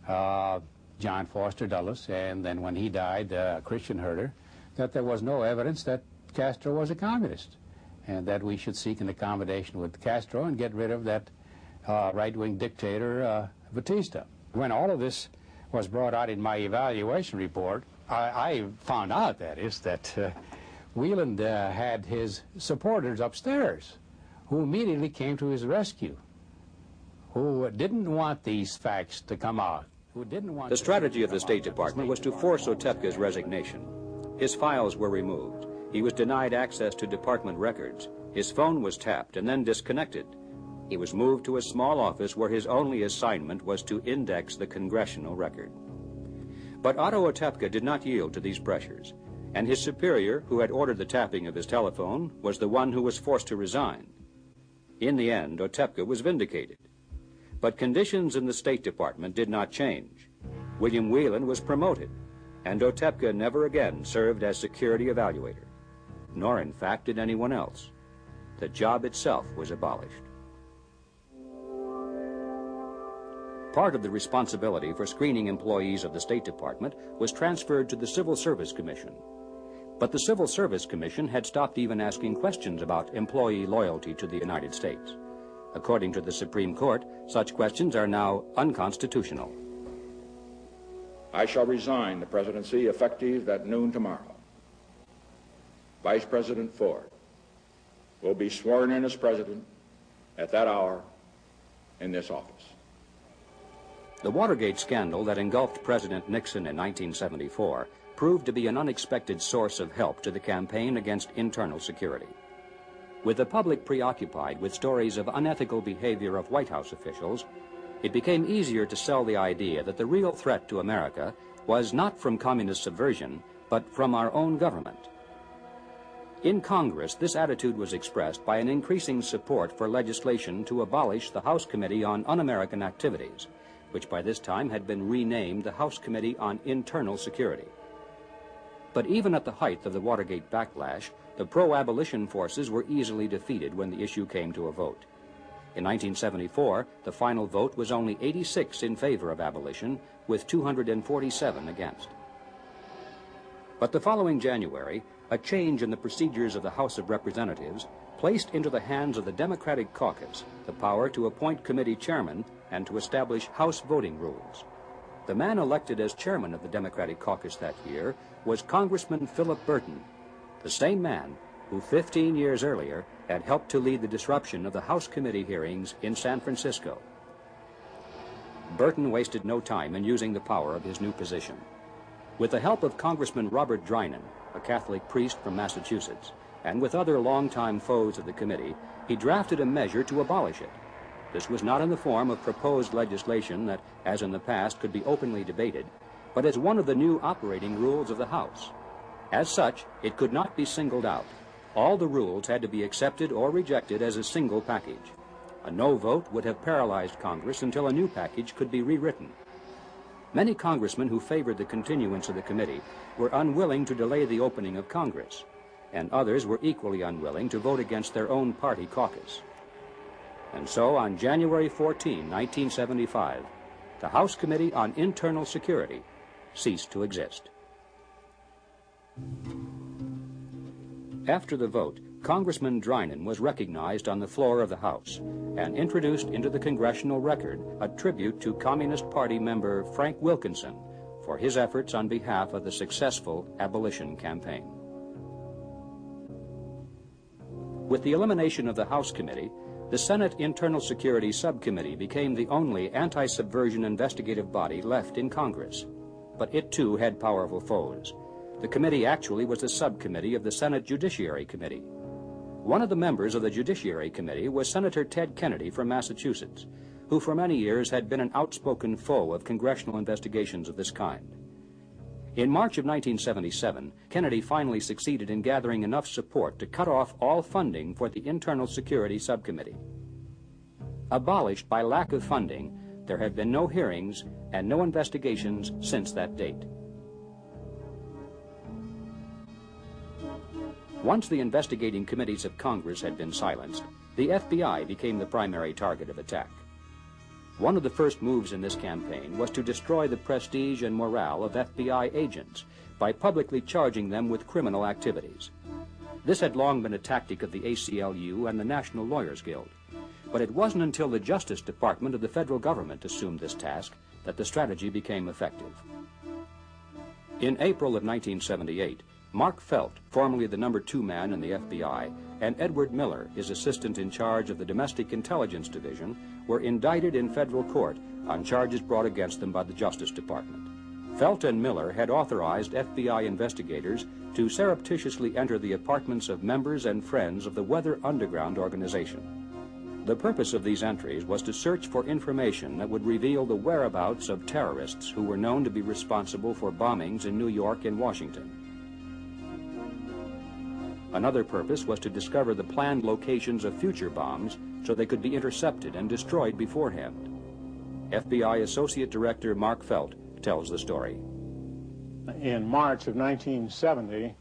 [SPEAKER 2] John Foster Dulles, and then when he died, Christian Herter, that there was no evidence that Castro was a communist, and that we should seek an accommodation with Castro and get rid of that right-wing dictator, Batista. When all of this was brought out in my evaluation report, I found out, that is, that Wieland had his supporters upstairs who immediately came to his rescue, who didn't want these facts to come out.
[SPEAKER 9] The strategy of the State Department was to force Otepka's resignation. His files were removed. He was denied access to department records. His phone was tapped and then disconnected. He was moved to a small office where his only assignment was to index the congressional record. But Otto Otepka did not yield to these pressures, and his superior, who had ordered the tapping of his telephone, was the one who was forced to resign. In the end, Otepka was vindicated. But conditions in the State Department did not change. William Wieland was promoted, and Otepka never again served as security evaluator, nor in fact did anyone else. The job itself was abolished. Part of the responsibility for screening employees of the State Department was transferred to the Civil Service Commission. But the Civil Service Commission had stopped even asking questions about employee loyalty to the United States. According to the Supreme Court, such questions are now unconstitutional.
[SPEAKER 24] I shall resign the presidency effective at noon tomorrow. Vice President Ford will be sworn in as president at that hour in this office.
[SPEAKER 9] The Watergate scandal that engulfed President Nixon in 1974 proved to be an unexpected source of help to the campaign against internal security. With the public preoccupied with stories of unethical behavior of White House officials, it became easier to sell the idea that the real threat to America was not from communist subversion, but from our own government. In Congress, this attitude was expressed by an increasing support for legislation to abolish the House Committee on Un-American Activities, which by this time had been renamed the House Committee on Internal Security. But even at the height of the Watergate backlash, the pro-abolition forces were easily defeated when the issue came to a vote. In 1974, the final vote was only 86 in favor of abolition, with 247 against. But the following January, a change in the procedures of the House of Representatives placed into the hands of the Democratic caucus the power to appoint committee chairmen and to establish House voting rules. The man elected as chairman of the Democratic caucus that year was Congressman Philip Burton, the same man who 15 years earlier had helped to lead the disruption of the House committee hearings in San Francisco. Burton wasted no time in using the power of his new position. With the help of Congressman Robert Drinan, a Catholic priest from Massachusetts, and with other longtime foes of the committee, he drafted a measure to abolish it. This was not in the form of proposed legislation that, as in the past, could be openly debated, but as one of the new operating rules of the House. As such, it could not be singled out. All the rules had to be accepted or rejected as a single package. A no vote would have paralyzed Congress until a new package could be rewritten. Many congressmen who favored the continuance of the committee were unwilling to delay the opening of Congress, and others were equally unwilling to vote against their own party caucus. And so, on January 14, 1975, the House Committee on Internal Security ceased to exist. After the vote, Congressman Drinan was recognized on the floor of the House and introduced into the congressional record a tribute to Communist Party member Frank Wilkinson for his efforts on behalf of the successful abolition campaign. With the elimination of the House Committee, the Senate Internal Security Subcommittee became the only anti-subversion investigative body left in Congress. But it too had powerful foes. The committee actually was a subcommittee of the Senate Judiciary Committee. One of the members of the Judiciary Committee was Senator Ted Kennedy from Massachusetts, who for many years had been an outspoken foe of congressional investigations of this kind. In March of 1977, Kennedy finally succeeded in gathering enough support to cut off all funding for the Internal Security Subcommittee. Abolished by lack of funding, there have been no hearings and no investigations since that date. Once the investigating committees of Congress had been silenced, the FBI became the primary target of attack. One of the first moves in this campaign was to destroy the prestige and morale of FBI agents by publicly charging them with criminal activities. This had long been a tactic of the ACLU and the National Lawyers Guild, but it wasn't until the Justice Department of the federal government assumed this task that the strategy became effective. In April of 1978, Mark Felt, formerly the number 2 man in the FBI, and Edward Miller, his assistant in charge of the Domestic Intelligence Division, were indicted in federal court on charges brought against them by the Justice Department. Felt and Miller had authorized FBI investigators to surreptitiously enter the apartments of members and friends of the Weather Underground organization. The purpose of these entries was to search for information that would reveal the whereabouts of terrorists who were known to be responsible for bombings in New York and Washington. Another purpose was to discover the planned locations of future bombs so they could be intercepted and destroyed beforehand. FBI Associate Director Mark Felt tells the story.
[SPEAKER 10] In March of 1970,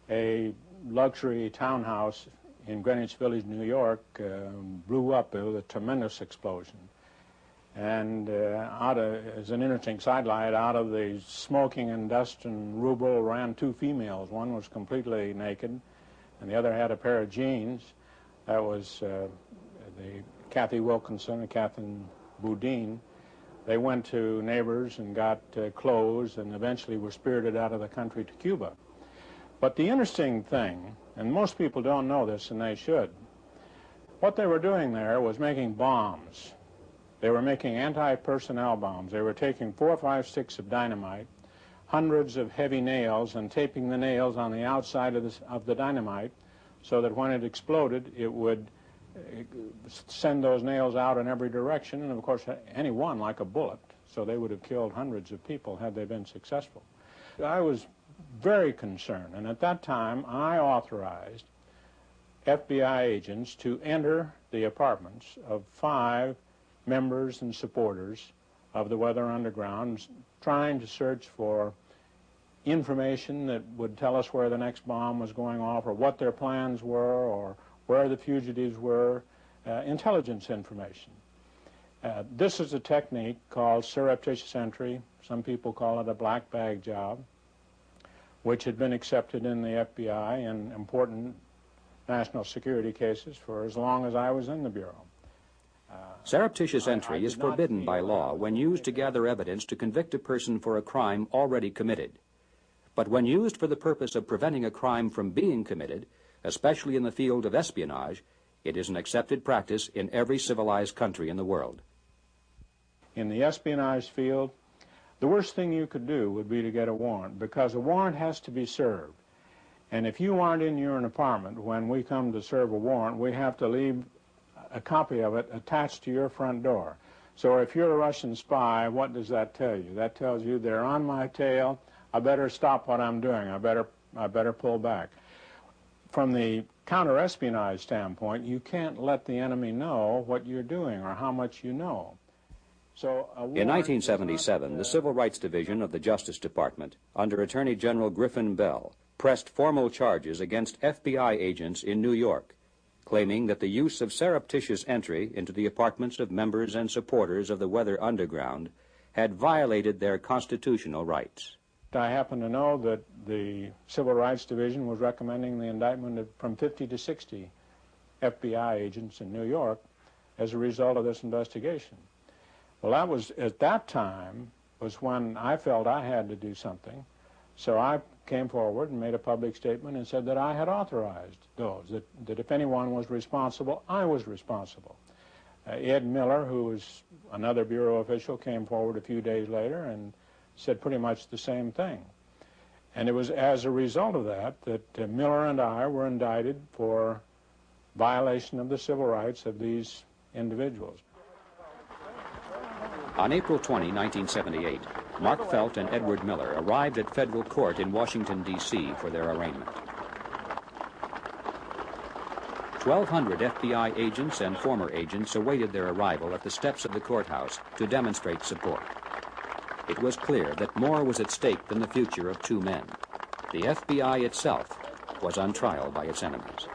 [SPEAKER 10] a luxury townhouse in Greenwich Village, New York, blew up with a tremendous explosion. And as an interesting sidelight, out of the smoking and dust and rubble ran 2 females. One was completely naked, and the other had a pair of jeans. That was the Kathy Wilkinson and Catherine Boudin. They went to neighbors and got clothes and eventually were spirited out of the country to Cuba. But the interesting thing, and most people don't know this and they should, what they were doing there was making bombs. They were making anti-personnel bombs. They were taking 4 or 5 sticks of dynamite, hundreds of heavy nails, and taping the nails on the outside of the dynamite so that when it exploded, it would send those nails out in every direction, and of course any one like a bullet, so they would have killed hundreds of people had they been successful. I was very concerned, and at that time I authorized FBI agents to enter the apartments of 5 members and supporters of the Weather Underground, trying to search for information that would tell us where the next bomb was going off, or what their plans were, or where the fugitives were, intelligence information. This is a technique called surreptitious entry. Some people call it a black bag job, which had been accepted in the FBI in important national security cases for as long as I was in the Bureau.
[SPEAKER 9] Surreptitious entry is forbidden by law when used to gather evidence to convict a person for a crime already committed. But when used for the purpose of preventing a crime from being committed, especially in the field of espionage, it is an accepted practice in every civilized country in the world.
[SPEAKER 10] In the espionage field, the worst thing you could do would be to get a warrant, because a warrant has to be served. And if you aren't in your apartment when we come to serve a warrant, we have to leave a copy of it attached to your front door. So if you're a Russian spy, what does that tell you? That tells you they're on my tail. I better stop what I'm doing. I better pull back. From the counter-espionage standpoint, you can't let the enemy know what you're doing or how much you know. So
[SPEAKER 9] in 1977, the Civil Rights Division of the Justice Department, under Attorney General Griffin Bell, pressed formal charges against FBI agents in New York, claiming that the use of surreptitious entry into the apartments of members and supporters of the Weather Underground had violated their constitutional rights.
[SPEAKER 10] I happen to know that the Civil Rights Division was recommending the indictment of from 50 to 60 FBI agents in New York as a result of this investigation. Well, that was, at that time, was when I felt I had to do something. So I came forward and made a public statement and said that I had authorized those, that if anyone was responsible, I was responsible. Ed Miller, who was another Bureau official, came forward a few days later and said pretty much the same thing. And it was as a result of that Miller and I were indicted for violation of the civil rights of these individuals.
[SPEAKER 9] On April 20, 1978, Mark Felt and Edward Miller arrived at federal court in Washington, D.C. for their arraignment. 1,200 FBI agents and former agents awaited their arrival at the steps of the courthouse to demonstrate support. It was clear that more was at stake than the future of two men. The FBI itself was on trial by its enemies.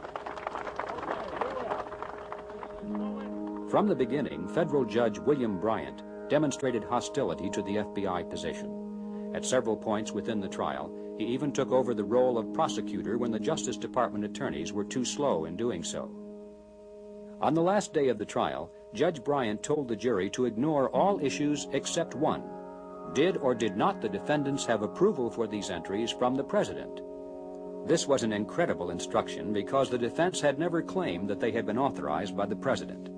[SPEAKER 9] From the beginning, federal judge William Bryant demonstrated hostility to the FBI position. At several points within the trial, he even took over the role of prosecutor when the Justice Department attorneys were too slow in doing so. On the last day of the trial, Judge Bryant told the jury to ignore all issues except one. Did or did not the defendants have approval for these entries from the President? This was an incredible instruction because the defense had never claimed that they had been authorized by the President.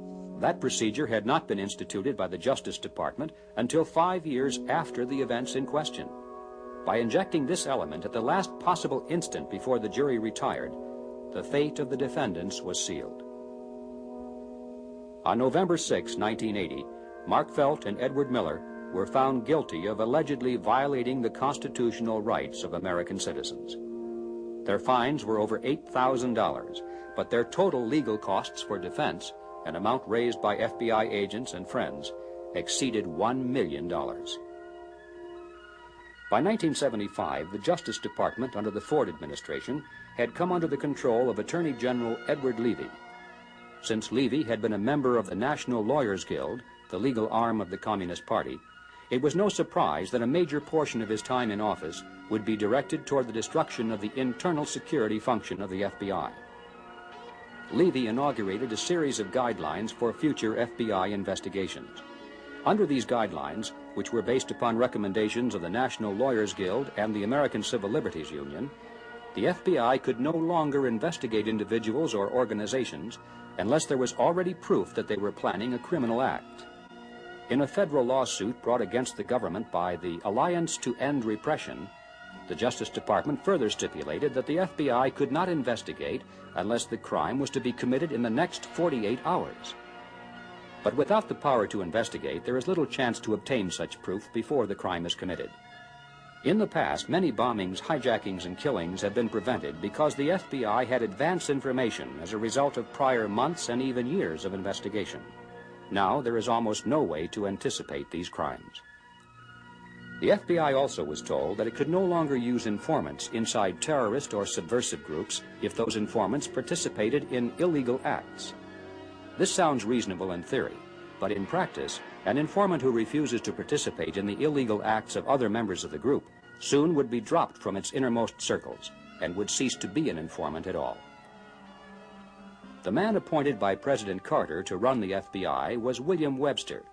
[SPEAKER 9] That procedure had not been instituted by the Justice Department until 5 years after the events in question. By injecting this element at the last possible instant before the jury retired, the fate of the defendants was sealed. On November 6, 1980, Mark Felt and Edward Miller were found guilty of allegedly violating the constitutional rights of American citizens. Their fines were over $8,000, but their total legal costs for defense, an amount raised by FBI agents and friends, exceeded $1 million. By 1975, the Justice Department under the Ford administration had come under the control of Attorney General Edward Levy. Since Levy had been a member of the National Lawyers Guild, the legal arm of the Communist Party, it was no surprise that a major portion of his time in office would be directed toward the destruction of the internal security function of the FBI. Levy inaugurated a series of guidelines for future FBI investigations. Under these guidelines, which were based upon recommendations of the National Lawyers Guild and the American Civil Liberties Union, the FBI could no longer investigate individuals or organizations unless there was already proof that they were planning a criminal act. In a federal lawsuit brought against the government by the Alliance to End Repression, the Justice Department further stipulated that the FBI could not investigate unless the crime was to be committed in the next 48 hours. But without the power to investigate, there is little chance to obtain such proof before the crime is committed. In the past, many bombings, hijackings, and killings have been prevented because the FBI had advance information as a result of prior months and even years of investigation. Now there is almost no way to anticipate these crimes. The FBI also was told that it could no longer use informants inside terrorist or subversive groups if those informants participated in illegal acts. This sounds reasonable in theory, but in practice, an informant who refuses to participate in the illegal acts of other members of the group soon would be dropped from its innermost circles and would cease to be an informant at all. The man appointed by President Carter to run the FBI was William Webster.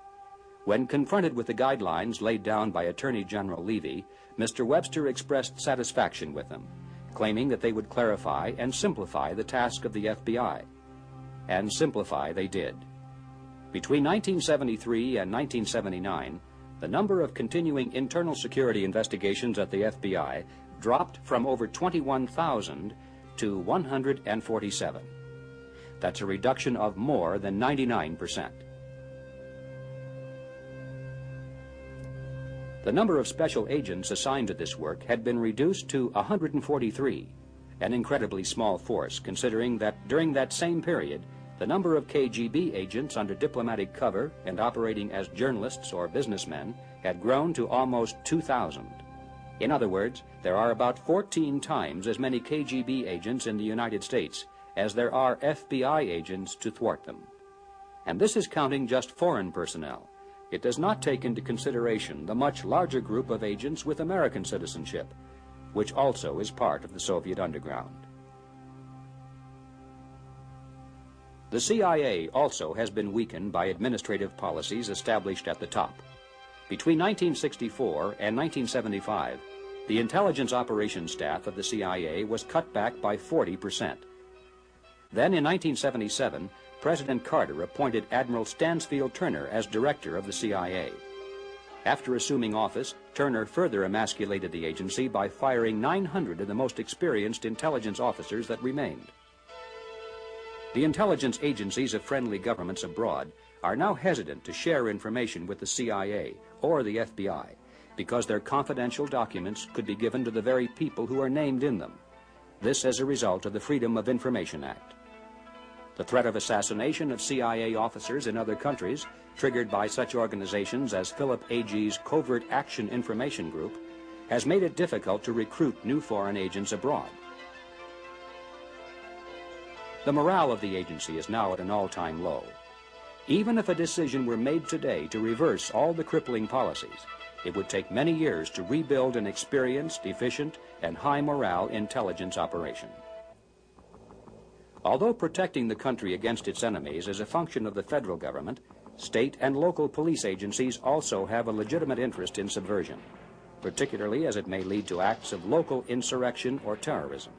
[SPEAKER 9] When confronted with the guidelines laid down by Attorney General Levy, Mr. Webster expressed satisfaction with them, claiming that they would clarify and simplify the task of the FBI. And simplify they did. Between 1973 and 1979, the number of continuing internal security investigations at the FBI dropped from over 21,000 to 147. That's a reduction of more than 99%. The number of special agents assigned to this work had been reduced to 143, an incredibly small force considering that during that same period, the number of KGB agents under diplomatic cover and operating as journalists or businessmen had grown to almost 2,000. In other words, there are about 14 times as many KGB agents in the United States as there are FBI agents to thwart them. And this is counting just foreign personnel. It does not take into consideration the much larger group of agents with American citizenship, which also is part of the Soviet underground. The CIA also has been weakened by administrative policies established at the top. Between 1964 and 1975, the intelligence operations staff of the CIA was cut back by 40%. Then in 1977, President Carter appointed Admiral Stansfield Turner as director of the CIA. After assuming office, Turner further emasculated the agency by firing 900 of the most experienced intelligence officers that remained. The intelligence agencies of friendly governments abroad are now hesitant to share information with the CIA or the FBI because their confidential documents could be given to the very people who are named in them. This as a result of the Freedom of Information Act. The threat of assassination of CIA officers in other countries, triggered by such organizations as Philip Agee's Covert Action Information Group, has made it difficult to recruit new foreign agents abroad. The morale of the agency is now at an all-time low. Even if a decision were made today to reverse all the crippling policies, it would take many years to rebuild an experienced, efficient, and high-morale intelligence operation. Although protecting the country against its enemies is a function of the federal government, state and local police agencies also have a legitimate interest in subversion, particularly as it may lead to acts of local insurrection or terrorism.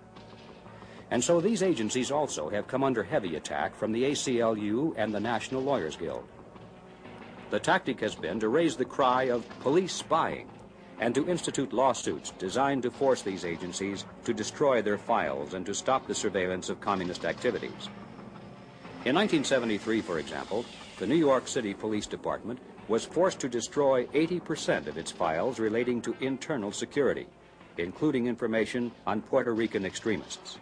[SPEAKER 9] And so these agencies also have come under heavy attack from the ACLU and the National Lawyers Guild. The tactic has been to raise the cry of police spying and to institute lawsuits designed to force these agencies to destroy their files and to stop the surveillance of communist activities. In 1973, for example, the New York City Police Department was forced to destroy 80% of its files relating to internal security, including information on Puerto Rican extremists.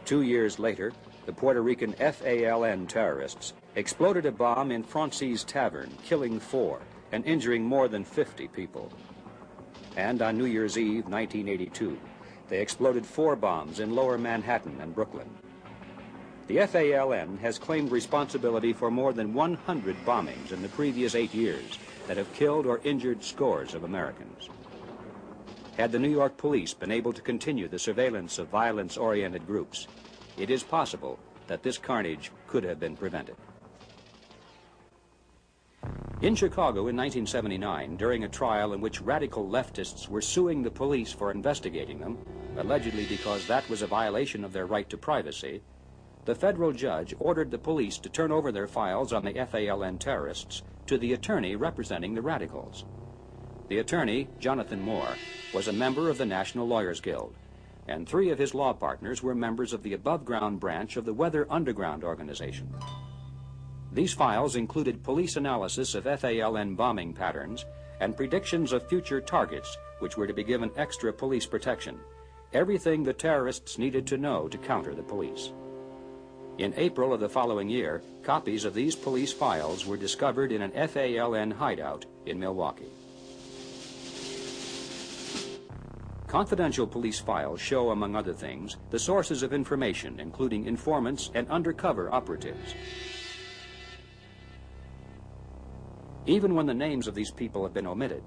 [SPEAKER 9] 2 years later, the Puerto Rican FALN terrorists exploded a bomb in Francie's Tavern, killing 4 and injuring more than 50 people. And on New Year's Eve, 1982, they exploded 4 bombs in Lower Manhattan and Brooklyn. The FALN has claimed responsibility for more than 100 bombings in the previous 8 years that have killed or injured scores of Americans. Had the New York police been able to continue the surveillance of violence-oriented groups, it is possible that this carnage could have been prevented. In Chicago in 1979, during a trial in which radical leftists were suing the police for investigating them, allegedly because that was a violation of their right to privacy, the federal judge ordered the police to turn over their files on the FALN terrorists to the attorney representing the radicals. The attorney, Jonathan Moore, was a member of the National Lawyers Guild, and 3 of his law partners were members of the above-ground branch of the Weather Underground organization. These files included police analysis of FALN bombing patterns and predictions of future targets which were to be given extra police protection, everything the terrorists needed to know to counter the police. In April of the following year, copies of these police files were discovered in an FALN hideout in Milwaukee. Confidential police files show, among other things, the sources of information, including informants and undercover operatives. Even when the names of these people have been omitted,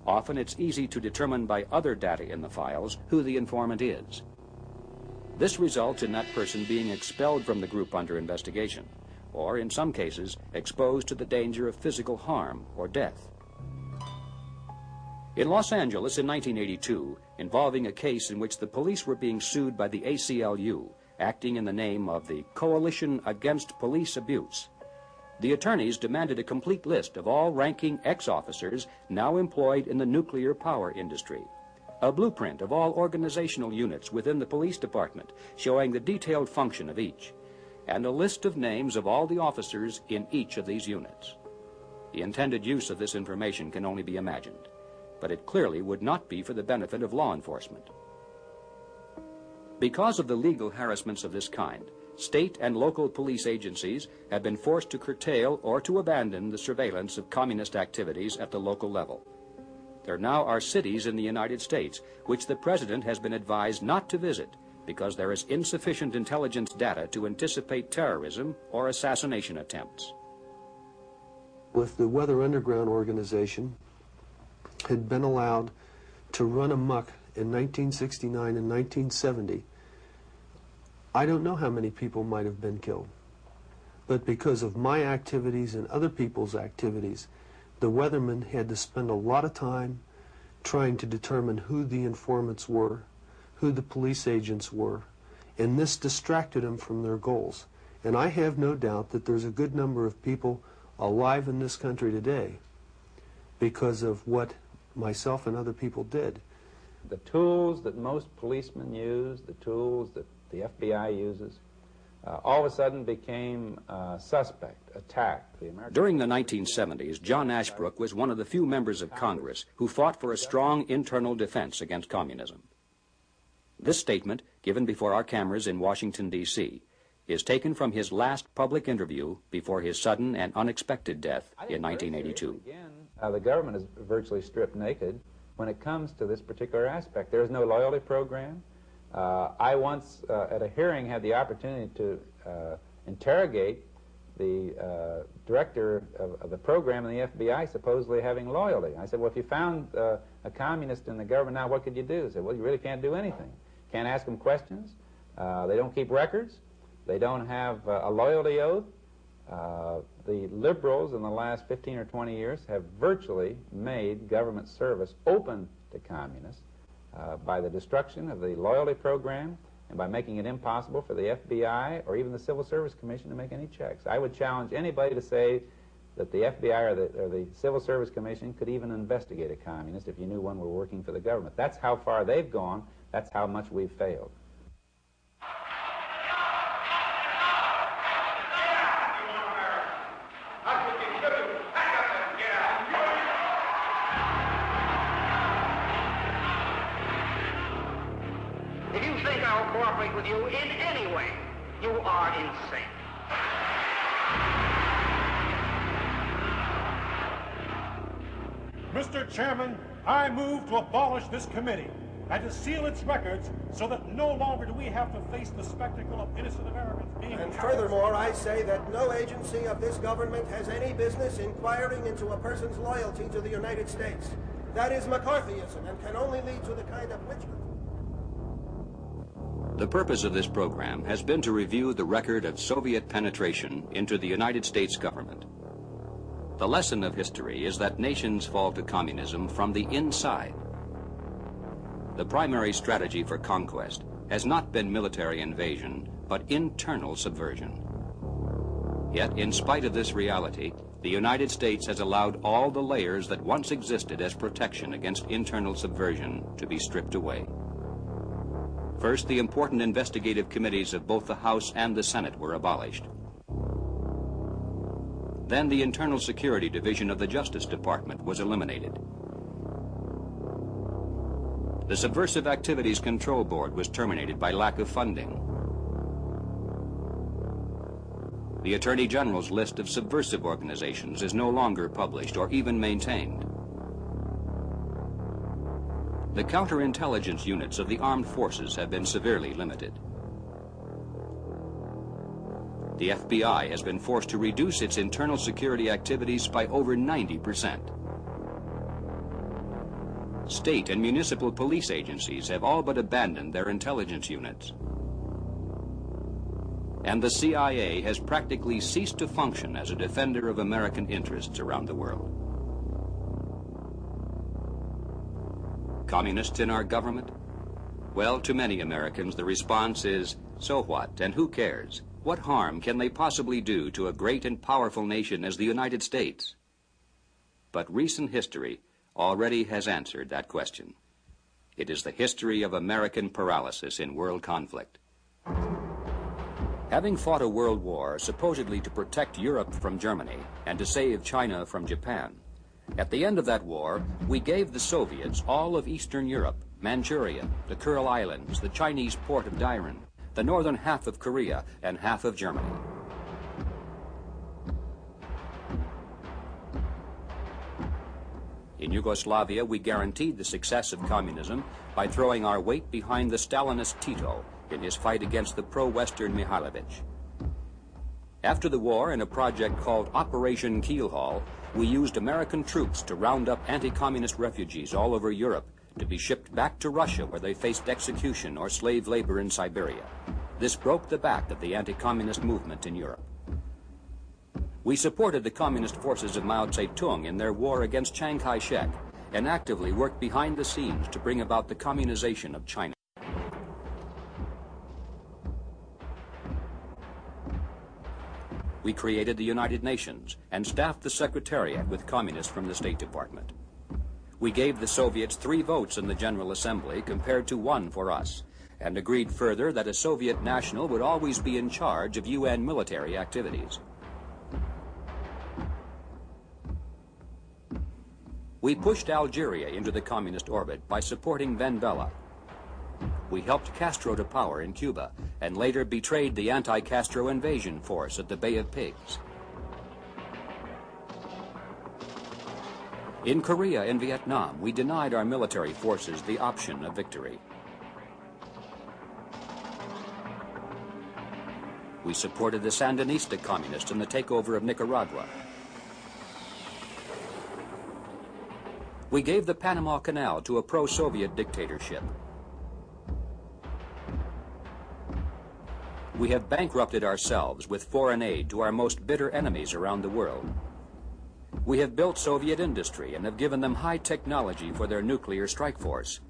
[SPEAKER 9] often it's easy to determine by other data in the files who the informant is. This results in that person being expelled from the group under investigation, or in some cases, exposed to the danger of physical harm or death. In Los Angeles in 1982, involving a case in which the police were being sued by the ACLU, acting in the name of the Coalition Against Police Abuse, the attorneys demanded a complete list of all ranking ex-officers now employed in the nuclear power industry, a blueprint of all organizational units within the police department showing the detailed function of each, and a list of names of all the officers in each of these units. The intended use of this information can only be imagined, but it clearly would not be for the benefit of law enforcement. Because of the legal harassments of this kind, state and local police agencies have been forced to curtail or to abandon the surveillance of communist activities at the local level. There now are cities in the United States which the President has been advised not to visit because there is insufficient intelligence data to anticipate terrorism or assassination attempts.
[SPEAKER 12] If the Weather Underground organization had been allowed to run amok in 1969 and 1970, I don't know how many people might have been killed. But because of my activities and other people's activities, the weathermen had to spend a lot of time trying to determine who the informants were, who the police agents were, and this distracted them from their goals. And I have no doubt that there's a good number of people alive in this country today because of what myself and other people did.
[SPEAKER 13] The tools that most policemen use, the tools that the FBI uses, all of a sudden became suspect, attacked.
[SPEAKER 9] During the 1970s, John Ashbrook was one of the few members of Congress who fought for a strong internal defense against communism. This statement, given before our cameras in Washington, D.C., is taken from his last public interview before his sudden and unexpected death in 1982.
[SPEAKER 13] The government is virtually stripped naked when it comes to this particular aspect. There is no loyalty program. I once, at a hearing, had the opportunity to interrogate the director of the program in the FBI supposedly having loyalty. I said, well, if you found a communist in the government now, what could you do? He said, well, you really can't do anything. Can't ask them questions. They don't keep records. They don't have a loyalty oath. The liberals in the last 15 or 20 years have virtually made government service open to communists by the destruction of the loyalty program and by making it impossible for the FBI or even the Civil Service Commission to make any checks. I would challenge anybody to say that the FBI or the Civil Service Commission could even investigate a communist if you knew one were working for the government. That's how far they've gone. That's how much we've failed.
[SPEAKER 7] Cooperate with you in any way, you are insane.
[SPEAKER 14] Mr. Chairman, I move to abolish this committee and to seal its records so that no longer do we have to face the spectacle of innocent Americans being
[SPEAKER 15] And furthermore, I say that no agency of this government has any business inquiring into a person's loyalty to the United States. That is McCarthyism and can only lead to the kind of witch hunt.
[SPEAKER 9] The purpose of this program has been to review the record of Soviet penetration into the United States government. The lesson of history is that nations fall to communism from the inside. The primary strategy for conquest has not been military invasion, but internal subversion. Yet, in spite of this reality, the United States has allowed all the layers that once existed as protection against internal subversion to be stripped away. First, the important investigative committees of both the House and the Senate were abolished. Then the Internal Security Division of the Justice Department was eliminated. The Subversive Activities Control Board was terminated by lack of funding. The Attorney General's list of subversive organizations is no longer published or even maintained. The counterintelligence units of the armed forces have been severely limited. The FBI has been forced to reduce its internal security activities by over 90%. State and municipal police agencies have all but abandoned their intelligence units. And the CIA has practically ceased to function as a defender of American interests around the world. Communists in our government? Well, to many Americans, the response is, so what, and who cares? What harm can they possibly do to a great and powerful nation as the United States? But recent history already has answered that question. It is the history of American paralysis in world conflict. Having fought a world war supposedly to protect Europe from Germany and to save China from Japan, at the end of that war, we gave the Soviets all of Eastern Europe, Manchuria, the Kuril Islands, the Chinese port of Dairen, the northern half of Korea, and half of Germany. In Yugoslavia, we guaranteed the success of communism by throwing our weight behind the Stalinist Tito in his fight against the pro-Western Mihailovich. After the war, in a project called Operation Keelhaul, we used American troops to round up anti-communist refugees all over Europe to be shipped back to Russia where they faced execution or slave labor in Siberia. This broke the back of the anti-communist movement in Europe. We supported the communist forces of Mao Zedong in their war against Chiang Kai-shek and actively worked behind the scenes to bring about the communization of China. We created the United Nations and staffed the Secretariat with communists from the State Department. We gave the Soviets 3 votes in the General Assembly compared to 1 for us, and agreed further that a Soviet national would always be in charge of UN military activities. We pushed Algeria into the communist orbit by supporting Ben Bella. We helped Castro to power in Cuba and later betrayed the anti-Castro invasion force at the Bay of Pigs. In Korea and Vietnam, we denied our military forces the option of victory. We supported the Sandinista communists in the takeover of Nicaragua. We gave the Panama Canal to a pro-Soviet dictatorship. We have bankrupted ourselves with foreign aid to our most bitter enemies around the world. We have built Soviet industry and have given them high technology for their nuclear strike force.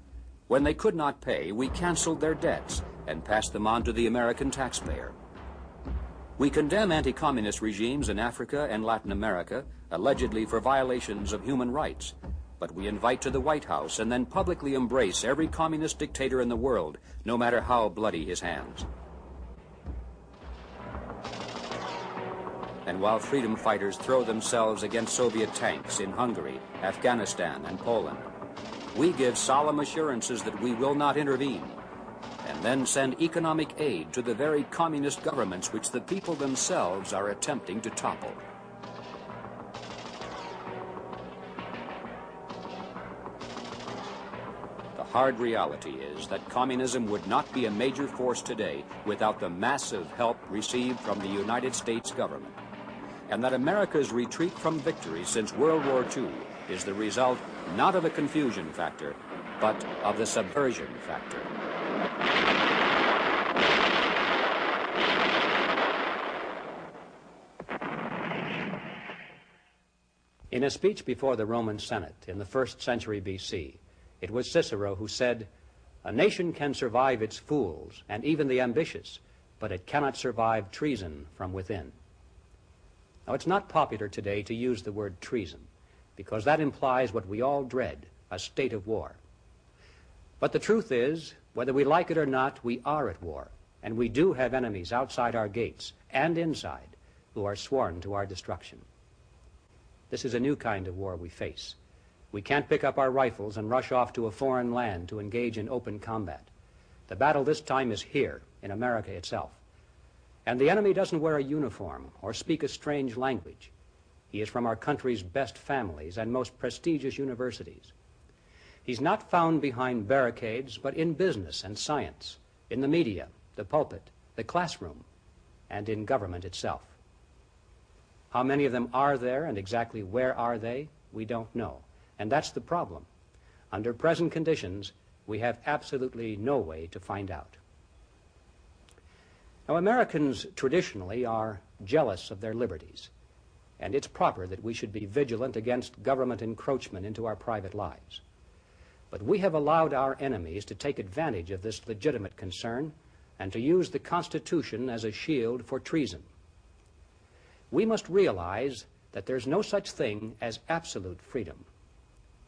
[SPEAKER 9] When they could not pay, we canceled their debts and passed them on to the American taxpayer. We condemn anti-communist regimes in Africa and Latin America, allegedly for violations of human rights. But we invite to the White House and then publicly embrace every communist dictator in the world, no matter how bloody his hands. And while freedom fighters throw themselves against Soviet tanks in Hungary, Afghanistan, and Poland, we give solemn assurances that we will not intervene, and then send economic aid to the very communist governments which the people themselves are attempting to topple. The hard reality is that communism would not be a major force today without the massive help received from the United States government, and that America's retreat from victory since World War II is the result not of a confusion factor, but of the subversion factor.
[SPEAKER 8] In a speech before the Roman Senate in the 1st century BC, it was Cicero who said, "A nation can survive its fools and even the ambitious, but it cannot survive treason from within." Now, it's not popular today to use the word treason, because that implies what we all dread, a state of war. But the truth is, whether we like it or not, we are at war, and we do have enemies outside our gates and inside who are sworn to our destruction. This is a new kind of war we face. We can't pick up our rifles and rush off to a foreign land to engage in open combat. The battle this time is here, in America itself. And the enemy doesn't wear a uniform or speak a strange language. He is from our country's best families and most prestigious universities. He's not found behind barricades, but in business and science, in the media, the pulpit, the classroom, and in government itself. How many of them are there and exactly where are they? We don't know. And that's the problem. Under present conditions, we have absolutely no way to find out. Now, Americans traditionally are jealous of their liberties, and it's proper that we should be vigilant against government encroachment into our private lives. But we have allowed our enemies to take advantage of this legitimate concern and to use the Constitution as a shield for treason. We must realize that there's no such thing as absolute freedom.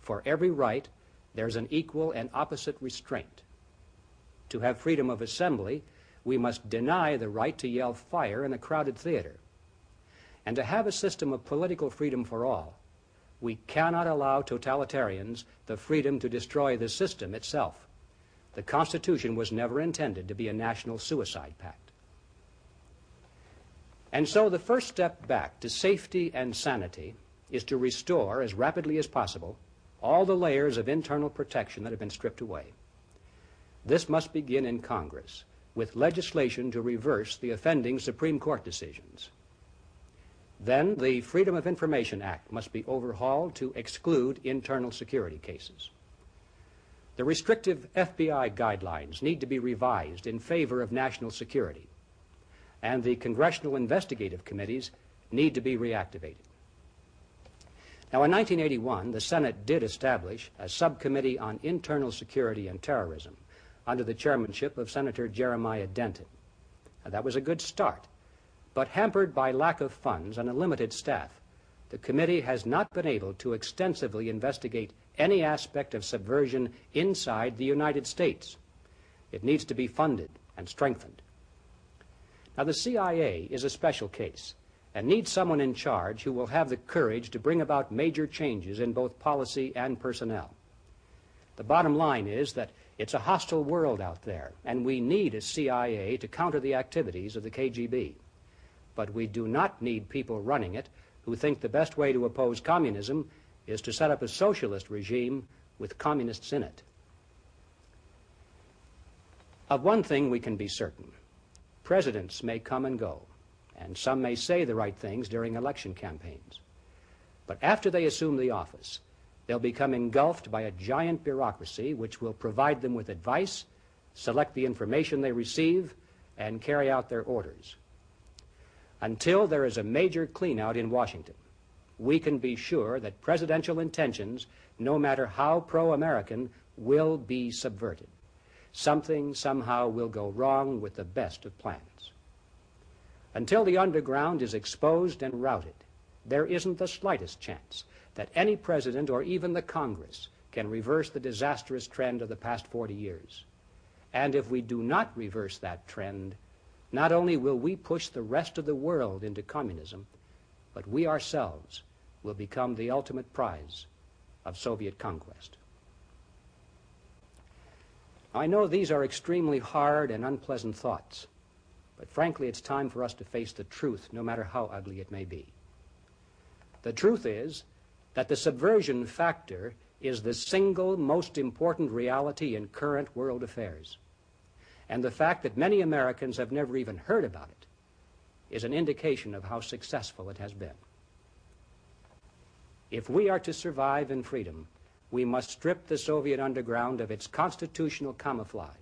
[SPEAKER 8] For every right, there's an equal and opposite restraint. To have freedom of assembly, we must deny the right to yell fire in a crowded theater. And to have a system of political freedom for all, we cannot allow totalitarians the freedom to destroy the system itself. The Constitution was never intended to be a national suicide pact. And so the first step back to safety and sanity is to restore, as rapidly as possible, all the layers of internal protection that have been stripped away. This must begin in Congress, with legislation to reverse the offending Supreme Court decisions. Then the Freedom of Information Act must be overhauled to exclude internal security cases. The restrictive FBI guidelines need to be revised in favor of national security, and the congressional investigative committees need to be reactivated. Now, in 1981, the Senate did establish a subcommittee on internal security and terrorism under the chairmanship of Senator Jeremiah Denton. Now, that was a good start, but hampered by lack of funds and a limited staff, the committee has not been able to extensively investigate any aspect of subversion inside the United States. It needs to be funded and strengthened. Now, the CIA is a special case and needs someone in charge who will have the courage to bring about major changes in both policy and personnel. The bottom line is that it's a hostile world out there, and we need a CIA to counter the activities of the KGB. But we do not need people running it who think the best way to oppose communism is to set up a socialist regime with communists in it. Of one thing we can be certain. Presidents may come and go, and some may say the right things during election campaigns. But after they assume the office, they'll become engulfed by a giant bureaucracy which will provide them with advice, select the information they receive, and carry out their orders. Until there is a major clean-out in Washington, we can be sure that presidential intentions, no matter how pro-American, will be subverted. Something somehow will go wrong with the best of plans. Until the underground is exposed and routed, there isn't the slightest chance that any president or even the Congress can reverse the disastrous trend of the past 40 years. And if we do not reverse that trend, not only will we push the rest of the world into communism, but we ourselves will become the ultimate prize of Soviet conquest. I know these are extremely hard and unpleasant thoughts, but frankly, it's time for us to face the truth, no matter how ugly it may be. The truth is that the subversion factor is the single most important reality in current world affairs. And the fact that many Americans have never even heard about it is an indication of how successful it has been. If we are to survive in freedom, we must strip the Soviet underground of its constitutional camouflage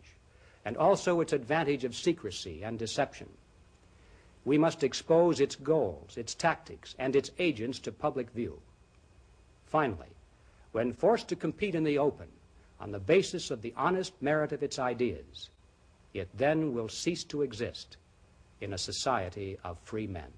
[SPEAKER 8] and also its advantage of secrecy and deception. We must expose its goals, its tactics, and its agents to public view. Finally, when forced to compete in the open on the basis of the honest merit of its ideas, it then will cease to exist in a society of free men.